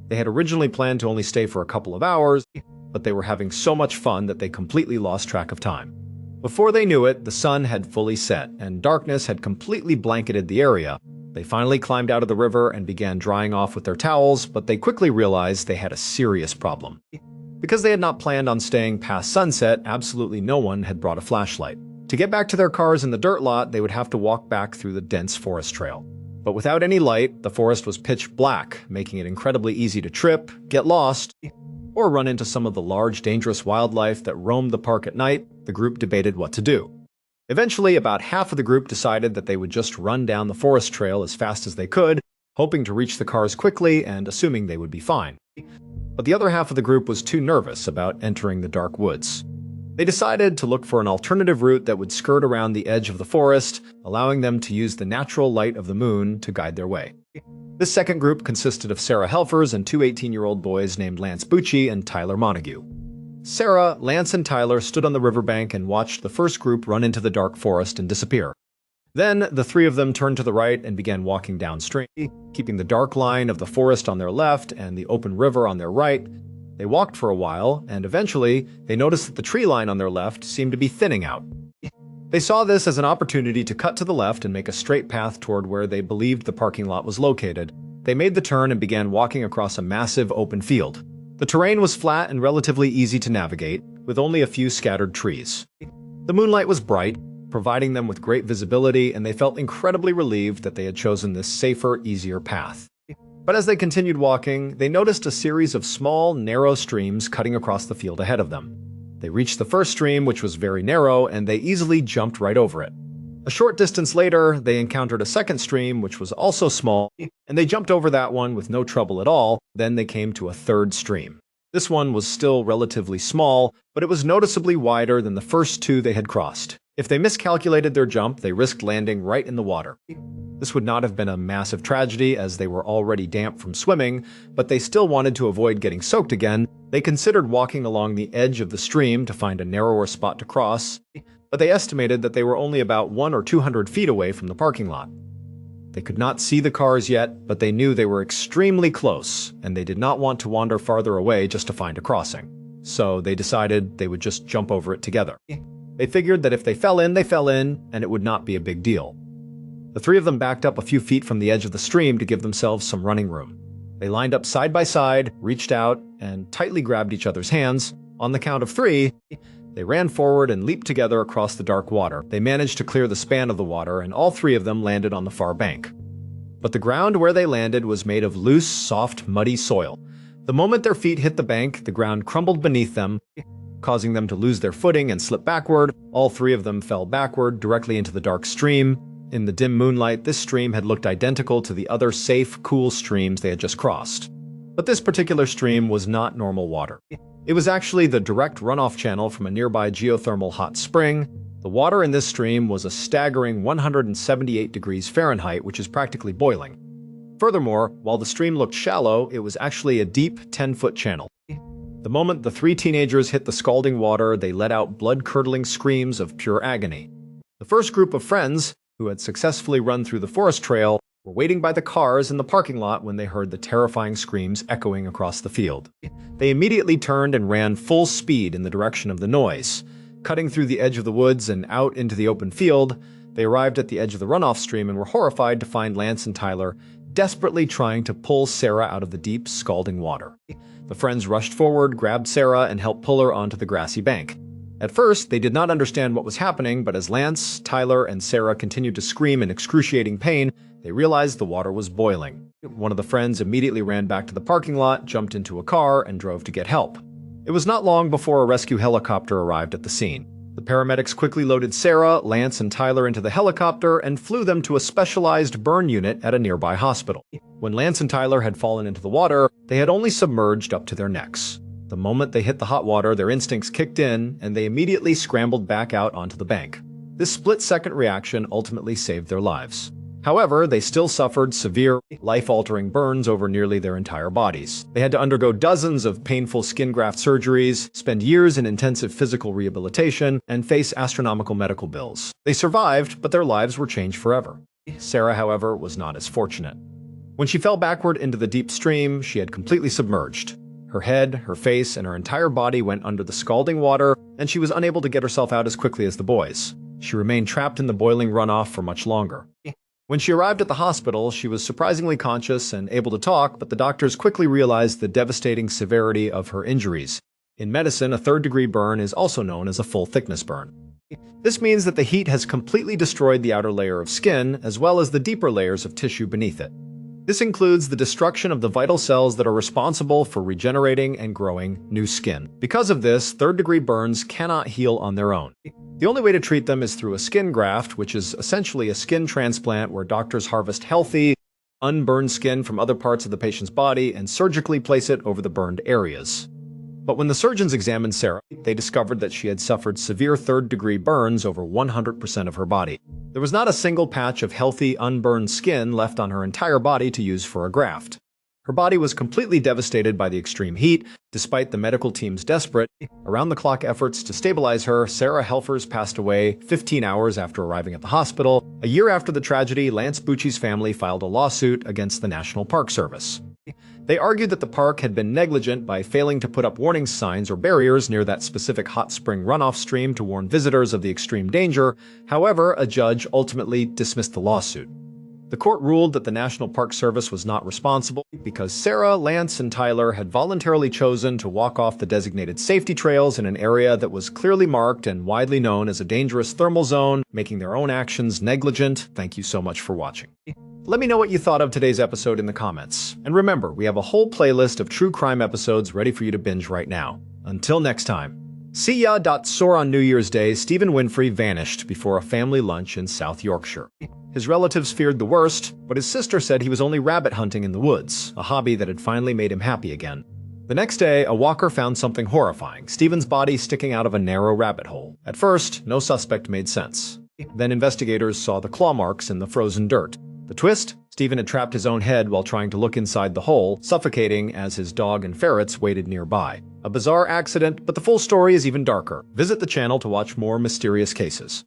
They had originally planned to only stay for a couple of hours, but they were having so much fun that they completely lost track of time. Before they knew it, the sun had fully set, and darkness had completely blanketed the area. They finally climbed out of the river and began drying off with their towels, but they quickly realized they had a serious problem. Because they had not planned on staying past sunset, absolutely no one had brought a flashlight. To get back to their cars in the dirt lot, they would have to walk back through the dense forest trail. But without any light, the forest was pitch black, making it incredibly easy to trip, get lost, or run into some of the large, dangerous wildlife that roamed the park at night. The group debated what to do. Eventually, about half of the group decided that they would just run down the forest trail as fast as they could, hoping to reach the cars quickly and assuming they would be fine. But the other half of the group was too nervous about entering the dark woods. They decided to look for an alternative route that would skirt around the edge of the forest, allowing them to use the natural light of the moon to guide their way. This second group consisted of Sarah Helfers and two 18-year-old boys named Lance Bucci and Tyler Montague. Sarah, Lance, and Tyler stood on the riverbank and watched the first group run into the dark forest and disappear. Then, the three of them turned to the right and began walking downstream, keeping the dark line of the forest on their left and the open river on their right. They walked for a while, and eventually, they noticed that the tree line on their left seemed to be thinning out. They saw this as an opportunity to cut to the left and make a straight path toward where they believed the parking lot was located. They made the turn and began walking across a massive open field. The terrain was flat and relatively easy to navigate, with only a few scattered trees. The moonlight was bright, providing them with great visibility, and they felt incredibly relieved that they had chosen this safer, easier path. But as they continued walking, they noticed a series of small, narrow streams cutting across the field ahead of them. They reached the first stream, which was very narrow, and they easily jumped right over it. A short distance later, they encountered a second stream, which was also small, and they jumped over that one with no trouble at all. Then they came to a third stream. This one was still relatively small, but it was noticeably wider than the first two they had crossed. If they miscalculated their jump, they risked landing right in the water. This would not have been a massive tragedy as they were already damp from swimming, but they still wanted to avoid getting soaked again. They considered walking along the edge of the stream to find a narrower spot to cross, but they estimated that they were only about 100 or 200 feet away from the parking lot. They could not see the cars yet, but they knew they were extremely close, and they did not want to wander farther away just to find a crossing. So they decided they would just jump over it together. They figured that if they fell in, and it would not be a big deal. The three of them backed up a few feet from the edge of the stream to give themselves some running room. They lined up side by side, reached out, and tightly grabbed each other's hands. On the count of three, they ran forward and leaped together across the dark water. They managed to clear the span of the water, and all three of them landed on the far bank. But the ground where they landed was made of loose, soft, muddy soil. The moment their feet hit the bank, the ground crumbled beneath them, causing them to lose their footing and slip backward. All three of them fell backward, directly into the dark stream. In the dim moonlight, this stream had looked identical to the other safe, cool streams they had just crossed. But this particular stream was not normal water. It was actually the direct runoff channel from a nearby geothermal hot spring. The water in this stream was a staggering 178 degrees Fahrenheit, which is practically boiling. Furthermore, while the stream looked shallow, it was actually a deep 10-foot channel. The moment the three teenagers hit the scalding water, they let out blood-curdling screams of pure agony. The first group of friends, who had successfully run through the forest trail, were waiting by the cars in the parking lot when they heard the terrifying screams echoing across the field. They immediately turned and ran full speed in the direction of the noise. Cutting through the edge of the woods and out into the open field, they arrived at the edge of the runoff stream and were horrified to find Lance and Tyler desperately trying to pull Sarah out of the deep, scalding water. The friends rushed forward, grabbed Sarah, and helped pull her onto the grassy bank. At first, they did not understand what was happening, but as Lance, Tyler, and Sarah continued to scream in excruciating pain, they realized the water was boiling. One of the friends immediately ran back to the parking lot, jumped into a car, and drove to get help. It was not long before a rescue helicopter arrived at the scene. The paramedics quickly loaded Sarah, Lance, and Tyler into the helicopter and flew them to a specialized burn unit at a nearby hospital. When Lance and Tyler had fallen into the water, they had only submerged up to their necks. The moment they hit the hot water, their instincts kicked in, and they immediately scrambled back out onto the bank. This split-second reaction ultimately saved their lives. However, they still suffered severe, life-altering burns over nearly their entire bodies. They had to undergo dozens of painful skin graft surgeries, spend years in intensive physical rehabilitation, and face astronomical medical bills. They survived, but their lives were changed forever. Sarah, however, was not as fortunate. When she fell backward into the deep stream, she had completely submerged. Her head, her face, and her entire body went under the scalding water, and she was unable to get herself out as quickly as the boys. She remained trapped in the boiling runoff for much longer. When she arrived at the hospital, she was surprisingly conscious and able to talk, but the doctors quickly realized the devastating severity of her injuries. In medicine, a third-degree burn is also known as a full-thickness burn. This means that the heat has completely destroyed the outer layer of skin, as well as the deeper layers of tissue beneath it. This includes the destruction of the vital cells that are responsible for regenerating and growing new skin. Because of this, third-degree burns cannot heal on their own. The only way to treat them is through a skin graft, which is essentially a skin transplant where doctors harvest healthy, unburned skin from other parts of the patient's body and surgically place it over the burned areas. But when the surgeons examined Sarah, they discovered that she had suffered severe third-degree burns over 100% of her body. There was not a single patch of healthy, unburned skin left on her entire body to use for a graft. Her body was completely devastated by the extreme heat. Despite the medical team's desperate, around-the-clock efforts to stabilize her, Sarah Helfers passed away 15 hours after arriving at the hospital. A year after the tragedy, Lance Bucci's family filed a lawsuit against the National Park Service. They argued that the park had been negligent by failing to put up warning signs or barriers near that specific hot spring runoff stream to warn visitors of the extreme danger. However, a judge ultimately dismissed the lawsuit. The court ruled that the National Park Service was not responsible because Sarah, Lance, and Tyler had voluntarily chosen to walk off the designated safety trails in an area that was clearly marked and widely known as a dangerous thermal zone, making their own actions negligent. Thank you so much for watching. Let me know what you thought of today's episode in the comments. And remember, we have a whole playlist of true crime episodes ready for you to binge right now. Until next time. See ya. Soar on New Year's Day, Stephen Winfrey vanished before a family lunch in South Yorkshire. His relatives feared the worst, but his sister said he was only rabbit hunting in the woods, a hobby that had finally made him happy again. The next day, a walker found something horrifying, Stephen's body sticking out of a narrow rabbit hole. At first, no suspect made sense. Then investigators saw the claw marks in the frozen dirt. The twist? Stephen had trapped his own head while trying to look inside the hole, suffocating as his dog and ferrets waited nearby. A bizarre accident, but the full story is even darker. Visit the channel to watch more mysterious cases.